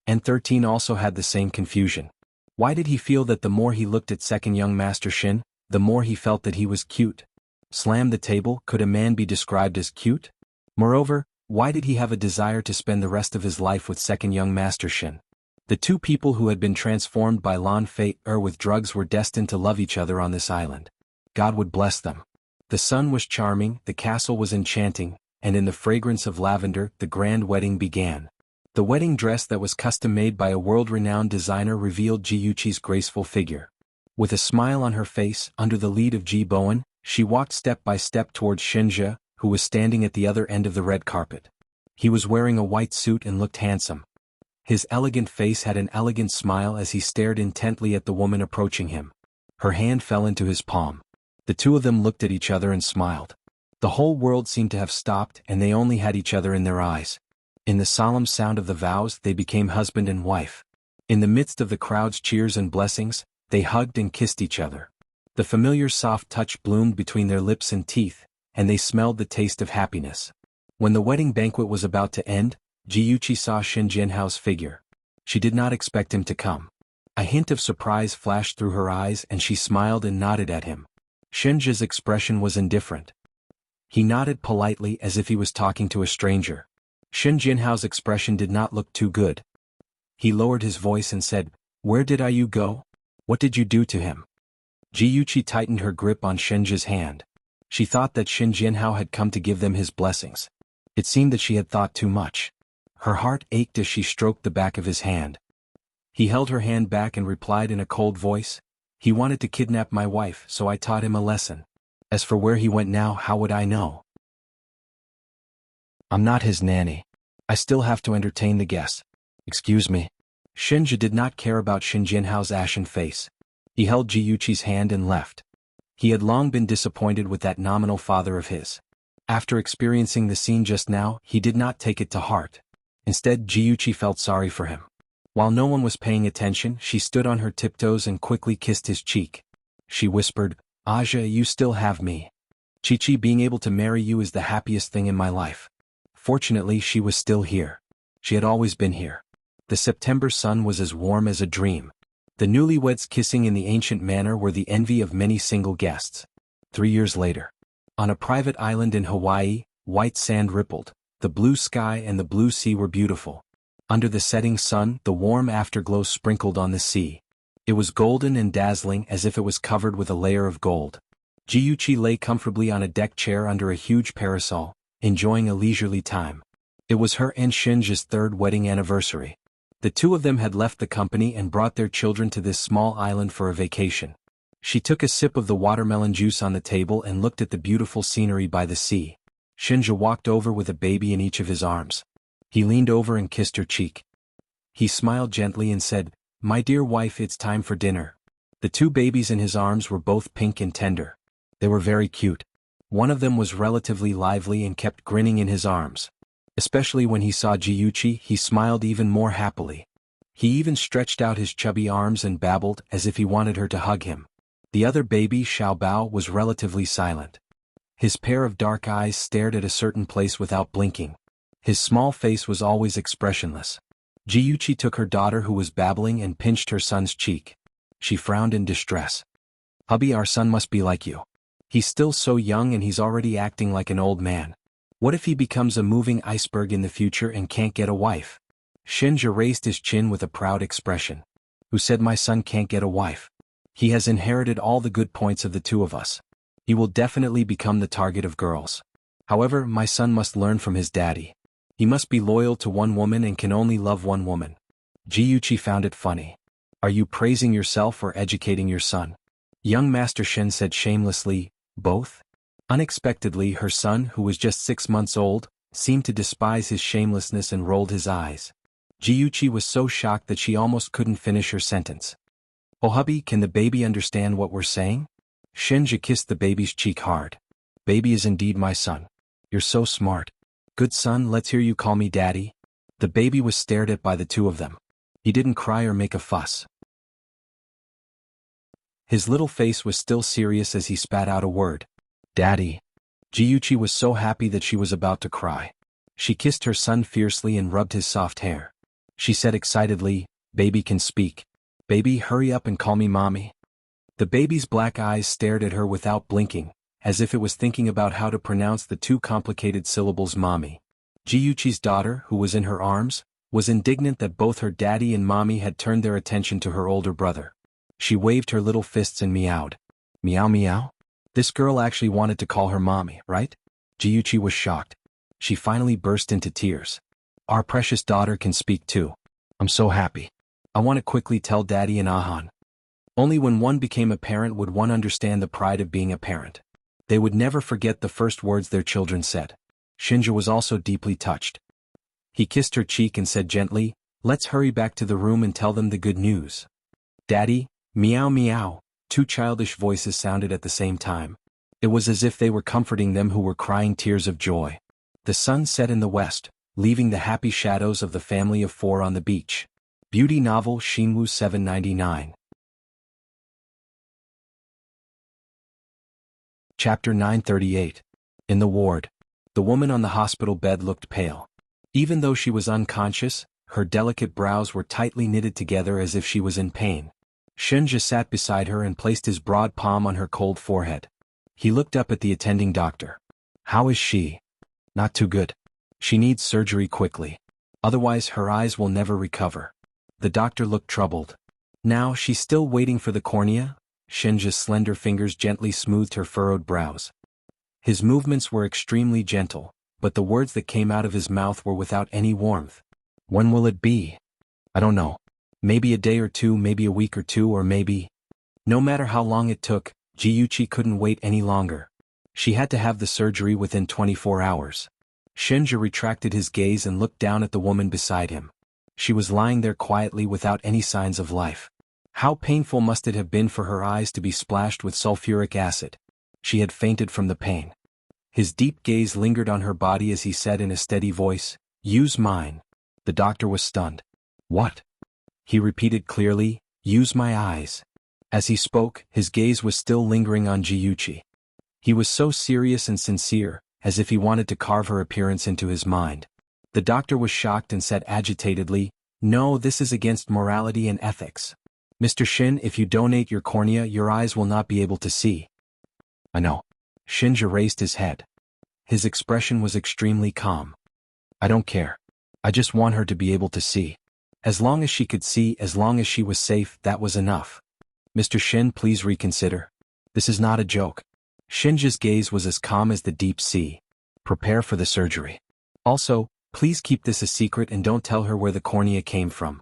Speaker 1: And 13 also had the same confusion. Why did he feel that the more he looked at second young Master Shin, the more he felt that he was cute. Slam the table, could a man be described as cute? Moreover, why did he have a desire to spend the rest of his life with second young Master Shin? The two people who had been transformed by Lan Fei with drugs were destined to love each other on this island. God would bless them. The sun was charming, the castle was enchanting, and in the fragrance of lavender, the grand wedding began. The wedding dress that was custom-made by a world-renowned designer revealed Jiyuchi's graceful figure. With a smile on her face, under the lead of Ji Bowen, she walked step by step towards Shinja, who was standing at the other end of the red carpet. He was wearing a white suit and looked handsome. His elegant face had an elegant smile as he stared intently at the woman approaching him. Her hand fell into his palm. The two of them looked at each other and smiled. The whole world seemed to have stopped and they only had each other in their eyes. In the solemn sound of the vows, they became husband and wife. In the midst of the crowd's cheers and blessings, they hugged and kissed each other. The familiar soft touch bloomed between their lips and teeth, and they smelled the taste of happiness. When the wedding banquet was about to end, Jiyuchi saw Shin Jianhao's figure. She did not expect him to come. A hint of surprise flashed through her eyes and she smiled and nodded at him. Shinja's expression was indifferent. He nodded politely as if he was talking to a stranger. Shin Jianhao's expression did not look too good. He lowered his voice and said, "Where did you go? What did you do to him?" Jiyuchi tightened her grip on Shinja's hand. She thought that Shin Jianhao had come to give them his blessings. It seemed that she had thought too much. Her heart ached as she stroked the back of his hand. He held her hand back and replied in a cold voice, "He wanted to kidnap my wife, so I taught him a lesson. As for where he went now, how would I know? I'm not his nanny. I still have to entertain the guests. Excuse me." Shinja did not care about Shin Jianhao's ashen face. He held Jiyuchi's hand and left. He had long been disappointed with that nominal father of his. After experiencing the scene just now, he did not take it to heart. Instead, Jiyuchi felt sorry for him. While no one was paying attention, she stood on her tiptoes and quickly kissed his cheek. She whispered, "Aja, you still have me. Chichi, being able to marry you is the happiest thing in my life." Fortunately, she was still here. She had always been here. The September sun was as warm as a dream. The newlyweds kissing in the ancient manner were the envy of many single guests. 3 years later. On a private island in Hawaii, white sand rippled. The blue sky and the blue sea were beautiful. Under the setting sun, the warm afterglow sprinkled on the sea. It was golden and dazzling as if it was covered with a layer of gold. Jiyuchi lay comfortably on a deck chair under a huge parasol, enjoying a leisurely time. It was her and Shinja's 3rd wedding anniversary. The two of them had left the company and brought their children to this small island for a vacation. She took a sip of the watermelon juice on the table and looked at the beautiful scenery by the sea. Shinja walked over with a baby in each of his arms. He leaned over and kissed her cheek. He smiled gently and said, "My dear wife, it's time for dinner." The 2 babies in his arms were both pink and tender. They were very cute. One of them was relatively lively and kept grinning in his arms. Especially when he saw Jiyuchi, he smiled even more happily. He even stretched out his chubby arms and babbled as if he wanted her to hug him. The other baby, Xiaobao, was relatively silent. His pair of dark eyes stared at a certain place without blinking. His small face was always expressionless. Jiyuchi took her daughter who was babbling and pinched her son's cheek. She frowned in distress. "Hubby, our son must be like you. He's still so young and he's already acting like an old man. What if he becomes a moving iceberg in the future and can't get a wife?" Shinja raised his chin with a proud expression. "Who said my son can't get a wife? He has inherited all the good points of the two of us. He will definitely become the target of girls. However, my son must learn from his daddy. He must be loyal to one woman and can only love one woman." Jiyuchi found it funny. "Are you praising yourself or educating your son?" Young Master Shin said shamelessly, "Both?" Unexpectedly, her son, who was just 6 months old, seemed to despise his shamelessness and rolled his eyes. Jiyuchi was so shocked that she almost couldn't finish her sentence. "Oh hubby, can the baby understand what we're saying?" Shinja kissed the baby's cheek hard. "Baby is indeed my son. You're so smart. Good son, let's hear you call me daddy." The baby was stared at by the two of them. He didn't cry or make a fuss. His little face was still serious as he spat out a word. "Daddy." Jiyuchi was so happy that she was about to cry. She kissed her son fiercely and rubbed his soft hair. She said excitedly, "Baby can speak. Baby, hurry up and call me mommy." The baby's black eyes stared at her without blinking, as if it was thinking about how to pronounce the two complicated syllables mommy. Jiuqi's daughter, who was in her arms, was indignant that both her daddy and mommy had turned their attention to her older brother. She waved her little fists and meowed. Meow meow? This girl actually wanted to call her mommy, right? Jiuqi was shocked. She finally burst into tears. Our precious daughter can speak too. I'm so happy. I want to quickly tell Daddy and Ahan. Only when one became a parent would one understand the pride of being a parent. They would never forget the first words their children said. Shinja was also deeply touched. He kissed her cheek and said gently, let's hurry back to the room and tell them the good news. Daddy, meow meow, two childish voices sounded at the same time. It was as if they were comforting them who were crying tears of joy. The sun set in the west, leaving the happy shadows of the family of four on the beach. Beauty novel Jianghu 799. Chapter 938. In the ward. The woman on the hospital bed looked pale. Even though she was unconscious, her delicate brows were tightly knitted together as if she was in pain. Shinja sat beside her and placed his broad palm on her cold forehead. He looked up at the attending doctor. How is she? Not too good. She needs surgery quickly. Otherwise her eyes will never recover. The doctor looked troubled. Now she's still waiting for the cornea? Shinja's slender fingers gently smoothed her furrowed brows. His movements were extremely gentle, but the words that came out of his mouth were without any warmth. When will it be? I don't know. Maybe a day or two, maybe a week or two, or maybe... No matter how long it took, Jiuqi couldn't wait any longer. She had to have the surgery within 24 hours. Shinja retracted his gaze and looked down at the woman beside him. She was lying there quietly without any signs of life. How painful must it have been for her eyes to be splashed with sulfuric acid. She had fainted from the pain. His deep gaze lingered on her body as he said in a steady voice, use mine. The doctor was stunned. What? He repeated clearly, use my eyes. As he spoke, his gaze was still lingering on Jiuqi. He was so serious and sincere, as if he wanted to carve her appearance into his mind. The doctor was shocked and said agitatedly, no, this is against morality and ethics. Mr. Shin, if you donate your cornea, your eyes will not be able to see. I know. Shinja raised his head. His expression was extremely calm. I don't care. I just want her to be able to see. As long as she could see, as long as she was safe, that was enough. Mr. Shin, please reconsider. This is not a joke. Shinja's gaze was as calm as the deep sea. Prepare for the surgery. Also, please keep this a secret and don't tell her where the cornea came from.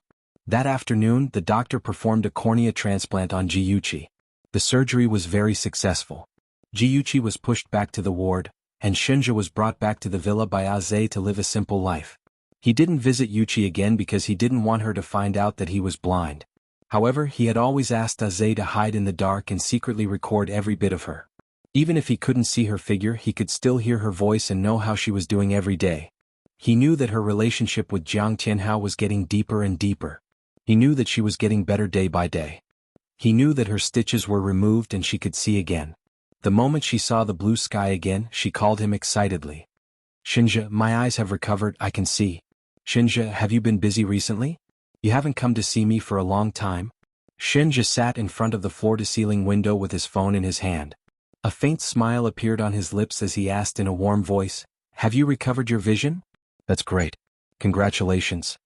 Speaker 1: That afternoon, the doctor performed a cornea transplant on Jiuqi. The surgery was very successful. Jiuqi was pushed back to the ward, and Shinja was brought back to the villa by Aze to live a simple life. He didn't visit Yuchi again because he didn't want her to find out that he was blind. However, he had always asked Aze to hide in the dark and secretly record every bit of her. Even if he couldn't see her figure, he could still hear her voice and know how she was doing every day. He knew that her relationship with Jiang Tianhao was getting deeper and deeper. He knew that she was getting better day by day. He knew that her stitches were removed and she could see again. The moment she saw the blue sky again, she called him excitedly. Shinja, my eyes have recovered, I can see. Shinja, have you been busy recently? You haven't come to see me for a long time. Shinja sat in front of the floor-to-ceiling window with his phone in his hand. A faint smile appeared on his lips as he asked in a warm voice, have you recovered your vision? That's great. Congratulations.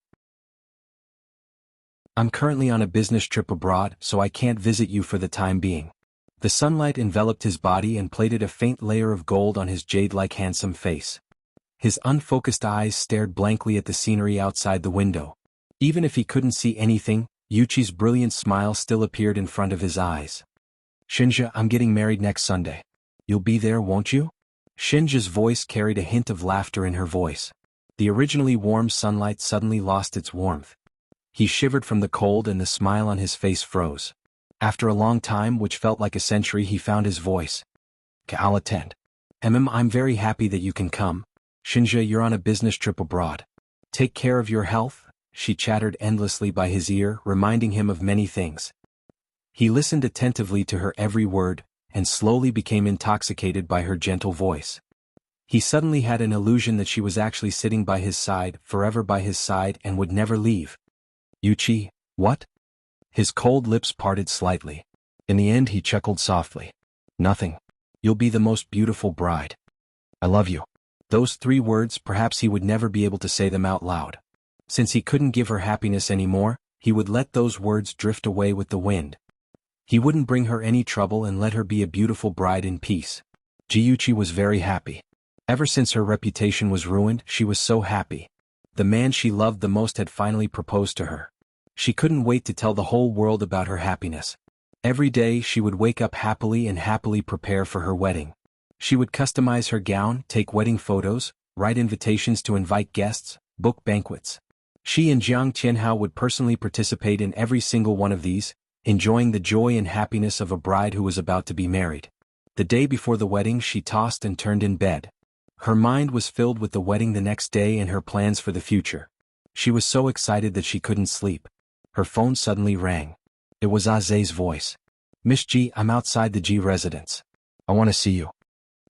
Speaker 1: I'm currently on a business trip abroad, so I can't visit you for the time being. The sunlight enveloped his body and plated a faint layer of gold on his jade-like handsome face. His unfocused eyes stared blankly at the scenery outside the window. Even if he couldn't see anything, Yuchi's brilliant smile still appeared in front of his eyes. Shinja, I'm getting married next Sunday. You'll be there, won't you? Shinja's voice carried a hint of laughter in her voice. The originally warm sunlight suddenly lost its warmth. He shivered from the cold and the smile on his face froze. After a long time, which felt like a century, he found his voice. I'll attend. I'm very happy that you can come. Shinja, you're on a business trip abroad. Take care of your health, she chattered endlessly by his ear, reminding him of many things. He listened attentively to her every word, and slowly became intoxicated by her gentle voice. He suddenly had an illusion that she was actually sitting by his side, forever by his side, and would never leave. Yuchi, what? His cold lips parted slightly. In the end he chuckled softly. Nothing. You'll be the most beautiful bride. I love you. Those 3 words, perhaps he would never be able to say them out loud. Since he couldn't give her happiness anymore, he would let those words drift away with the wind. He wouldn't bring her any trouble and let her be a beautiful bride in peace. Jiuchi was very happy. Ever since her reputation was ruined, she was so happy. The man she loved the most had finally proposed to her. She couldn't wait to tell the whole world about her happiness. Every day she would wake up happily and happily prepare for her wedding. She would customize her gown, take wedding photos, write invitations to invite guests, book banquets. She and Jiang Tianhao would personally participate in every single one of these, enjoying the joy and happiness of a bride who was about to be married. The day before the wedding she tossed and turned in bed. Her mind was filled with the wedding the next day and her plans for the future. She was so excited that she couldn't sleep. Her phone suddenly rang. It was Aze's voice. Miss Ji, I'm outside the Ji residence. I want to see you.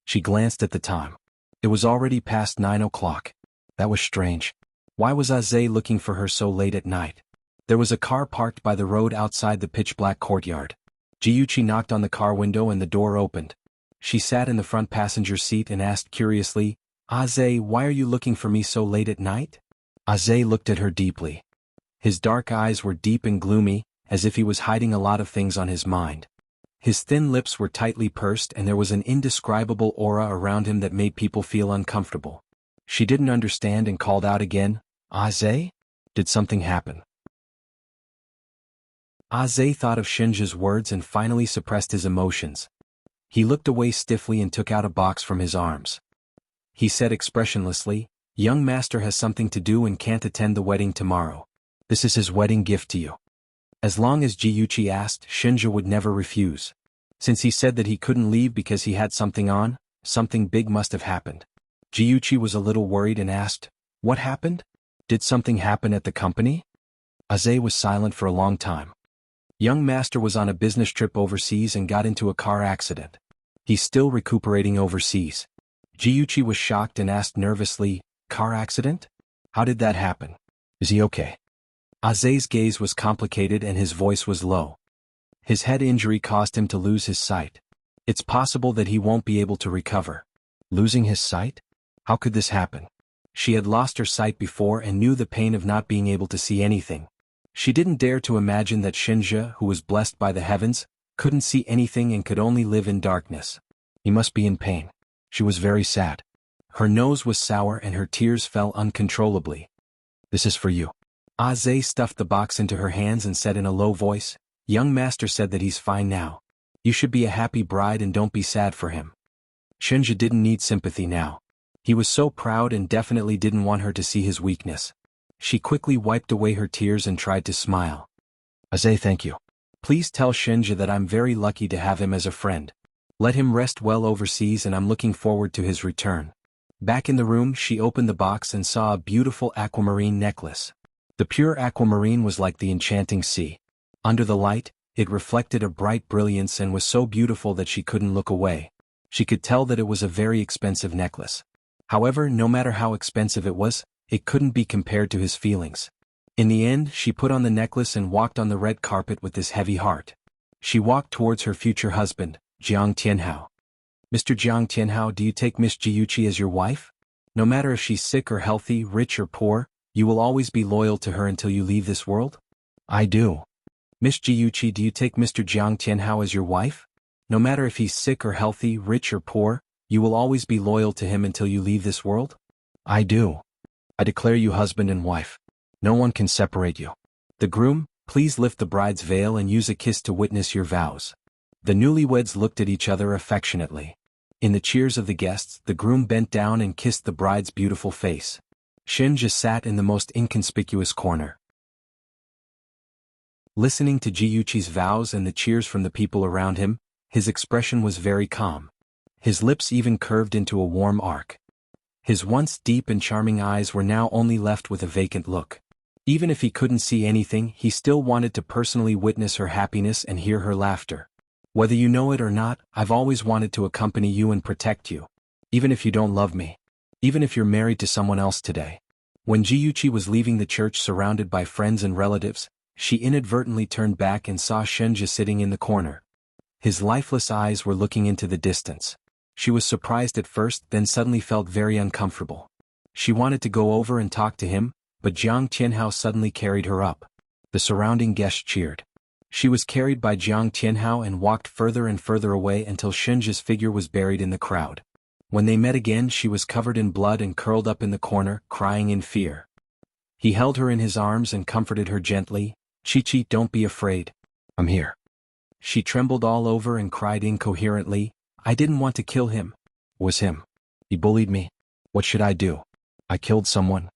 Speaker 1: She glanced at the time. It was already past 9 o'clock. That was strange. Why was Aze looking for her so late at night? There was a car parked by the road outside the pitch-black courtyard. Jiuchi knocked on the car window and the door opened. She sat in the front passenger seat and asked curiously, Aze, why are you looking for me so late at night? Aze looked at her deeply. His dark eyes were deep and gloomy, as if he was hiding a lot of things on his mind. His thin lips were tightly pursed and there was an indescribable aura around him that made people feel uncomfortable. She didn't understand and called out again, Aze? Did something happen? Aze thought of Shinja's words and finally suppressed his emotions. He looked away stiffly and took out a box from his arms. He said expressionlessly, Young master has something to do and can't attend the wedding tomorrow. This is his wedding gift to you. As long as Jiuchi asked, Shinja would never refuse. Since he said that he couldn't leave because he had something on, something big must have happened. Jiuchi was a little worried and asked, What happened? Did something happen at the company? Aze was silent for a long time. Young master was on a business trip overseas and got into a car accident. He's still recuperating overseas. Jiuchi was shocked and asked nervously, Car accident? How did that happen? Is he okay? Aze's gaze was complicated and his voice was low. His head injury caused him to lose his sight. It's possible that he won't be able to recover. Losing his sight? How could this happen? She had lost her sight before and knew the pain of not being able to see anything. She didn't dare to imagine that Shinja, who was blessed by the heavens, couldn't see anything and could only live in darkness. He must be in pain. She was very sad. Her nose was sour and her tears fell uncontrollably. This is for you. Aze stuffed the box into her hands and said in a low voice, Young master said that he's fine now. You should be a happy bride and don't be sad for him. Shinja didn't need sympathy now. He was so proud and definitely didn't want her to see his weakness. She quickly wiped away her tears and tried to smile. Aze, thank you. Please tell Shinja that I'm very lucky to have him as a friend. Let him rest well overseas and I'm looking forward to his return. Back in the room, she opened the box and saw a beautiful aquamarine necklace. The pure aquamarine was like the enchanting sea. Under the light, it reflected a bright brilliance and was so beautiful that she couldn't look away. She could tell that it was a very expensive necklace. However, no matter how expensive it was, it couldn't be compared to his feelings. In the end, she put on the necklace and walked on the red carpet with this heavy heart. She walked towards her future husband, Jiang Tianhao. Mr. Jiang Tianhao, do you take Miss Jiuchi as your wife? No matter if she's sick or healthy, rich or poor, you will always be loyal to her until you leave this world? I do. Miss Jiuchi, do you take Mr. Jiang Tianhao as your wife? No matter if he's sick or healthy, rich or poor, you will always be loyal to him until you leave this world? I do. I declare you husband and wife. No one can separate you. The groom, please lift the bride's veil and use a kiss to witness your vows. The newlyweds looked at each other affectionately. In the cheers of the guests, the groom bent down and kissed the bride's beautiful face. Shinja sat in the most inconspicuous corner. Listening to Jiuchi's vows and the cheers from the people around him, his expression was very calm. His lips even curved into a warm arc. His once deep and charming eyes were now only left with a vacant look. Even if he couldn't see anything, he still wanted to personally witness her happiness and hear her laughter. Whether you know it or not, I've always wanted to accompany you and protect you. Even if you don't love me. Even if you're married to someone else today. When Jiuchi was leaving the church surrounded by friends and relatives, she inadvertently turned back and saw Shinja sitting in the corner. His lifeless eyes were looking into the distance. She was surprised at first, then suddenly felt very uncomfortable. She wanted to go over and talk to him, but Jiang Tianhao suddenly carried her up. The surrounding guests cheered. She was carried by Jiang Tianhao and walked further and further away until Shenji's figure was buried in the crowd. When they met again, she was covered in blood and curled up in the corner, crying in fear. He held her in his arms and comforted her gently. "Chi-Chi, don't be afraid. I'm here." She trembled all over and cried incoherently, "I didn't want to kill him. It was him. He bullied me. What should I do? I killed someone."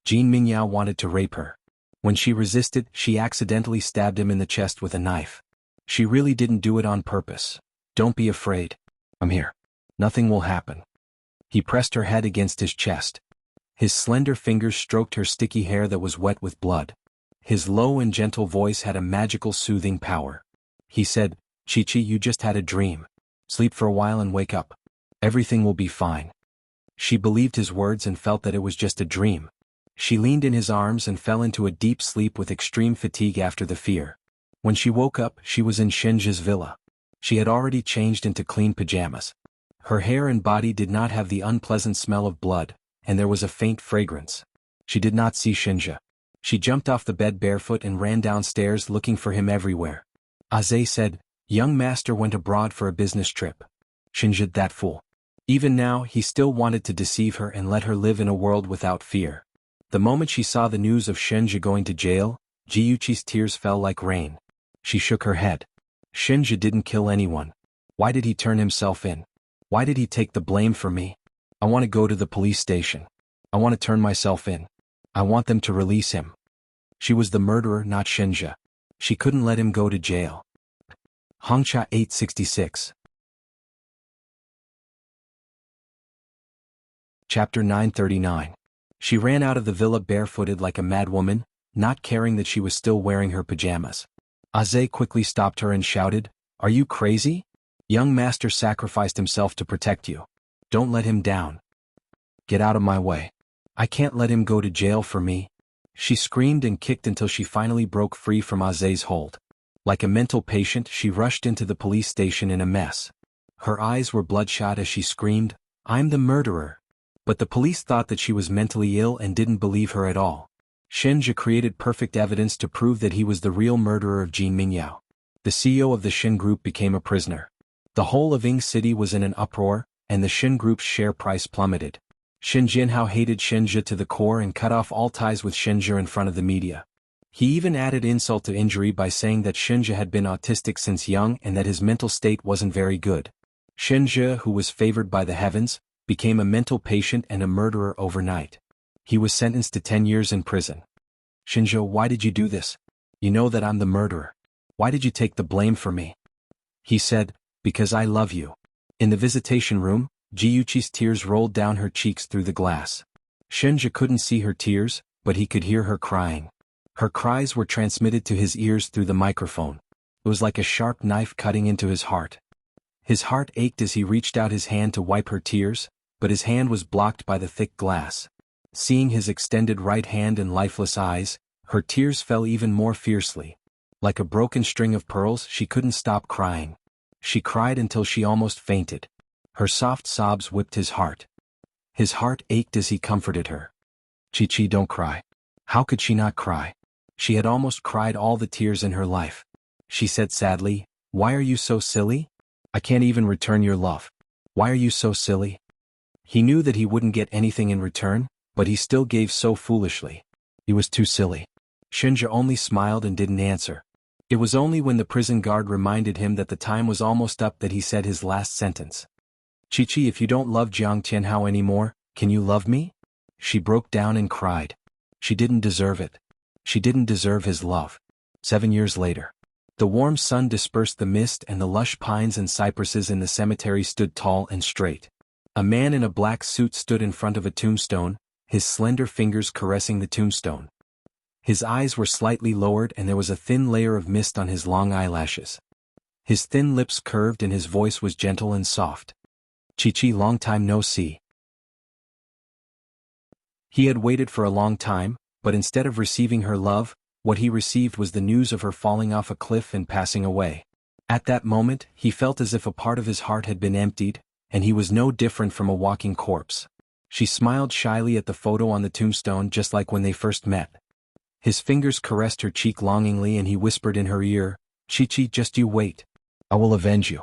Speaker 1: Jin Mingyao wanted to rape her. When she resisted, she accidentally stabbed him in the chest with a knife. She really didn't do it on purpose. "Don't be afraid. I'm here. Nothing will happen." He pressed her head against his chest. His slender fingers stroked her sticky hair that was wet with blood. His low and gentle voice had a magical soothing power. He said, "Chi-Chi, you just had a dream. Sleep for a while and wake up. Everything will be fine." She believed his words and felt that it was just a dream. She leaned in his arms and fell into a deep sleep with extreme fatigue after the fear. When she woke up, she was in Shenji's villa. She had already changed into clean pajamas. Her hair and body did not have the unpleasant smell of blood, and there was a faint fragrance. She did not see Shenji. She jumped off the bed barefoot and ran downstairs looking for him everywhere. Aze said, "Young master went abroad for a business trip." Shenji, that fool. Even now, he still wanted to deceive her and let her live in a world without fear. The moment she saw the news of Shenji going to jail, Jiuqi's tears fell like rain. She shook her head. Shenji didn't kill anyone. Why did he turn himself in? Why did he take the blame for me? I want to go to the police station. I want to turn myself in. I want them to release him. She was the murderer, not Shenji. She couldn't let him go to jail. Hongcha 866. Chapter 939. She ran out of the villa barefooted like a mad woman, not caring that she was still wearing her pajamas. Aze quickly stopped her and shouted, "Are you crazy? Young master sacrificed himself to protect you. Don't let him down. Get out of my way. I can't let him go to jail for me." She screamed and kicked until she finally broke free from Aze's hold. Like a mental patient, she rushed into the police station in a mess. Her eyes were bloodshot as she screamed, "I'm the murderer." But the police thought that she was mentally ill and didn't believe her at all. Shenji created perfect evidence to prove that he was the real murderer of Jin Mingyao. The CEO of the Shin Group became a prisoner. The whole of Ing City was in an uproar, and the Shin Group's share price plummeted. Shin Jinhao hated Shenji to the core and cut off all ties with Shenji in front of the media. He even added insult to injury by saying that Shenji had been autistic since young and that his mental state wasn't very good. Shenji, who was favored by the heavens, became a mental patient and a murderer overnight. He was sentenced to 10 years in prison. "Shenji, why did you do this? You know that I'm the murderer. Why did you take the blame for me?" He said, "Because I love you." In the visitation room, Jiuqi's tears rolled down her cheeks through the glass. Shenji couldn't see her tears, but he could hear her crying. Her cries were transmitted to his ears through the microphone. It was like a sharp knife cutting into his heart. His heart ached as he reached out his hand to wipe her tears, but his hand was blocked by the thick glass. Seeing his extended right hand and lifeless eyes, her tears fell even more fiercely. Like a broken string of pearls, she couldn't stop crying. She cried until she almost fainted. Her soft sobs whipped his heart. His heart ached as he comforted her. "Chi-Chi, don't cry." How could she not cry? She had almost cried all the tears in her life. She said sadly, "Why are you so silly? I can't even return your love. Why are you so silly?" He knew that he wouldn't get anything in return, but he still gave so foolishly. He was too silly. Shenji only smiled and didn't answer. It was only when the prison guard reminded him that the time was almost up that he said his last sentence. "Chi-Chi, if you don't love Jiang Tianhao anymore, can you love me?" She broke down and cried. She didn't deserve it. She didn't deserve his love. 7 years later. The warm sun dispersed the mist and the lush pines and cypresses in the cemetery stood tall and straight. A man in a black suit stood in front of a tombstone, his slender fingers caressing the tombstone. His eyes were slightly lowered and there was a thin layer of mist on his long eyelashes. His thin lips curved and his voice was gentle and soft. "Chi-Chi, long time no see." He had waited for a long time, but instead of receiving her love, what he received was the news of her falling off a cliff and passing away. At that moment, he felt as if a part of his heart had been emptied, and he was no different from a walking corpse. She smiled shyly at the photo on the tombstone just like when they first met. His fingers caressed her cheek longingly and he whispered in her ear, "Chi-Chi, just you wait. I will avenge you."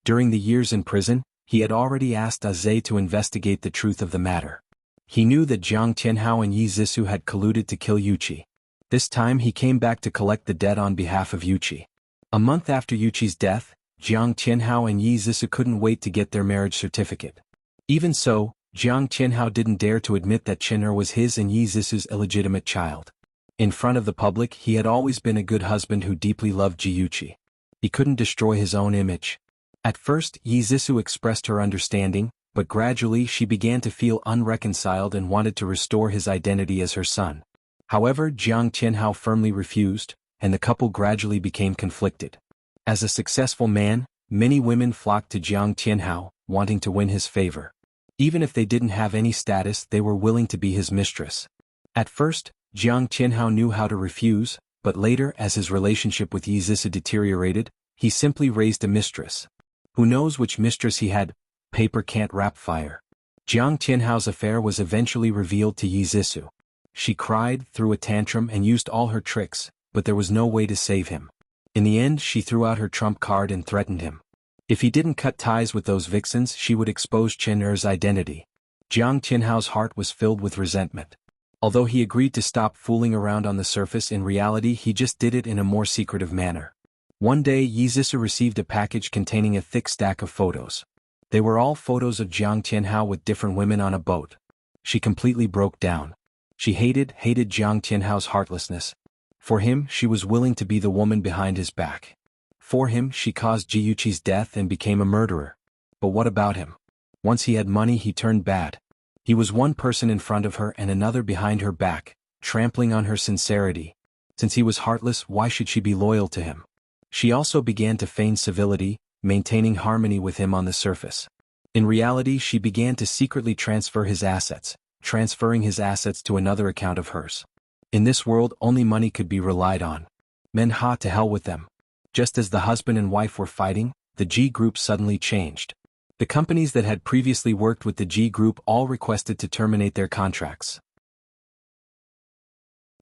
Speaker 1: During the years in prison, he had already asked Aze to investigate the truth of the matter. He knew that Jiang Tianhao and Yi Zissou had colluded to kill Yuqi. This time he came back to collect the debt on behalf of Yuqi. A month after Yuqi's death, Jiang Tianhao and Yi Zissou couldn't wait to get their marriage certificate. Even so, Jiang Tianhao didn't dare to admit that Qin'er was his and Yi Zissou's illegitimate child. In front of the public he had always been a good husband who deeply loved Yuqi. He couldn't destroy his own image. At first Yi Zissou expressed her understanding, but gradually she began to feel unreconciled and wanted to restore his identity as her son. However, Jiang Tianhao firmly refused, and the couple gradually became conflicted. As a successful man, many women flocked to Jiang Tianhao, wanting to win his favor. Even if they didn't have any status, they were willing to be his mistress. At first, Jiang Tianhao knew how to refuse, but later as his relationship with Yi Zissou deteriorated, he simply raised a mistress. Who knows which mistress he had? Paper can't wrap fire. Jiang Tianhao's affair was eventually revealed to Yi Zissou. She cried, threw a tantrum and used all her tricks, but there was no way to save him. In the end she threw out her trump card and threatened him. If he didn't cut ties with those vixens she would expose Qin'er's identity. Jiang Tianhao's heart was filled with resentment. Although he agreed to stop fooling around on the surface, in reality he just did it in a more secretive manner. One day Yi Zissou received a package containing a thick stack of photos. They were all photos of Jiang Tianhao with different women on a boat. She completely broke down. She hated Jiang Tianhao's heartlessness. For him, she was willing to be the woman behind his back. For him, she caused Yuqi's death and became a murderer. But what about him? Once he had money he turned bad. He was one person in front of her and another behind her back, trampling on her sincerity. Since he was heartless, why should she be loyal to him? She also began to feign civility, maintaining harmony with him on the surface. In reality she began to secretly transfer his assets, transferring his assets to another account of hers. In this world only money could be relied on. Men ha, to hell with them. Just as the husband and wife were fighting, the G Group suddenly changed. The companies that had previously worked with the G Group all requested to terminate their contracts.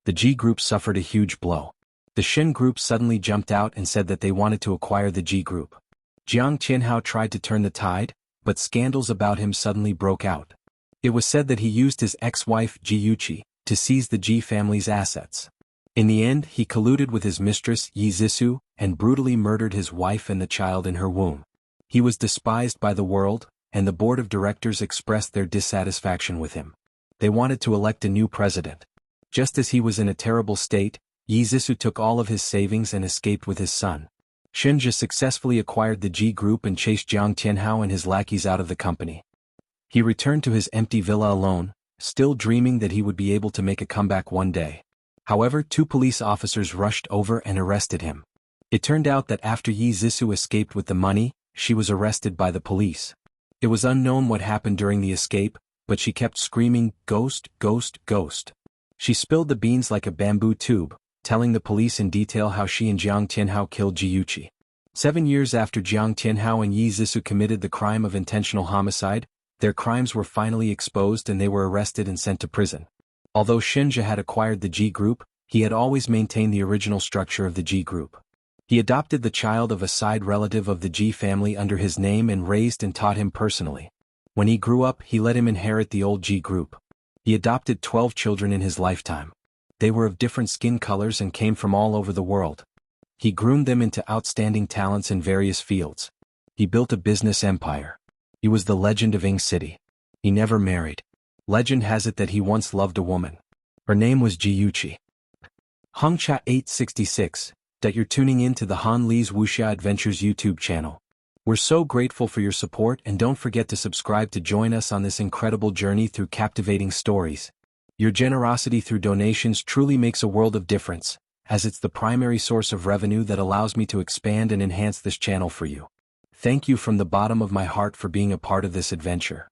Speaker 1: The G Group suffered a huge blow. The Shin Group suddenly jumped out and said that they wanted to acquire the G Group. Jiang Tianhao tried to turn the tide, but scandals about him suddenly broke out. It was said that he used his ex-wife Ji Yuqi to seize the Ji family's assets. In the end, he colluded with his mistress Yi Zissou and brutally murdered his wife and the child in her womb. He was despised by the world, and the board of directors expressed their dissatisfaction with him. They wanted to elect a new president. Just as he was in a terrible state, Yi Zissou took all of his savings and escaped with his son. Shenja successfully acquired the G Group and chased Jiang Tianhao and his lackeys out of the company. He returned to his empty villa alone, still dreaming that he would be able to make a comeback one day. However, 2 police officers rushed over and arrested him. It turned out that after Yi Zissou escaped with the money, she was arrested by the police. It was unknown what happened during the escape, but she kept screaming, "Ghost, ghost, ghost." She spilled the beans like a bamboo tube, telling the police in detail how she and Jiang Tianhao killed Ji Yuqi. 7 years after Jiang Tianhao and Yi Zissou committed the crime of intentional homicide, their crimes were finally exposed and they were arrested and sent to prison. Although Shenja had acquired the G Group, he had always maintained the original structure of the G Group. He adopted the child of a side relative of the G family under his name and raised and taught him personally. When he grew up, he let him inherit the old G Group. He adopted 12 children in his lifetime. They were of different skin colors and came from all over the world. He groomed them into outstanding talents in various fields. He built a business empire. He was the legend of Ing City. He never married. Legend has it that he once loved a woman. Her name was Ji Yuqi. Hongcha 866, that you're tuning in to the Han Li's Wuxia Adventures YouTube channel. We're so grateful for your support, and don't forget to subscribe to join us on this incredible journey through captivating stories. Your generosity through donations truly makes a world of difference, as it's the primary source of revenue that allows me to expand and enhance this channel for you. Thank you from the bottom of my heart for being a part of this adventure.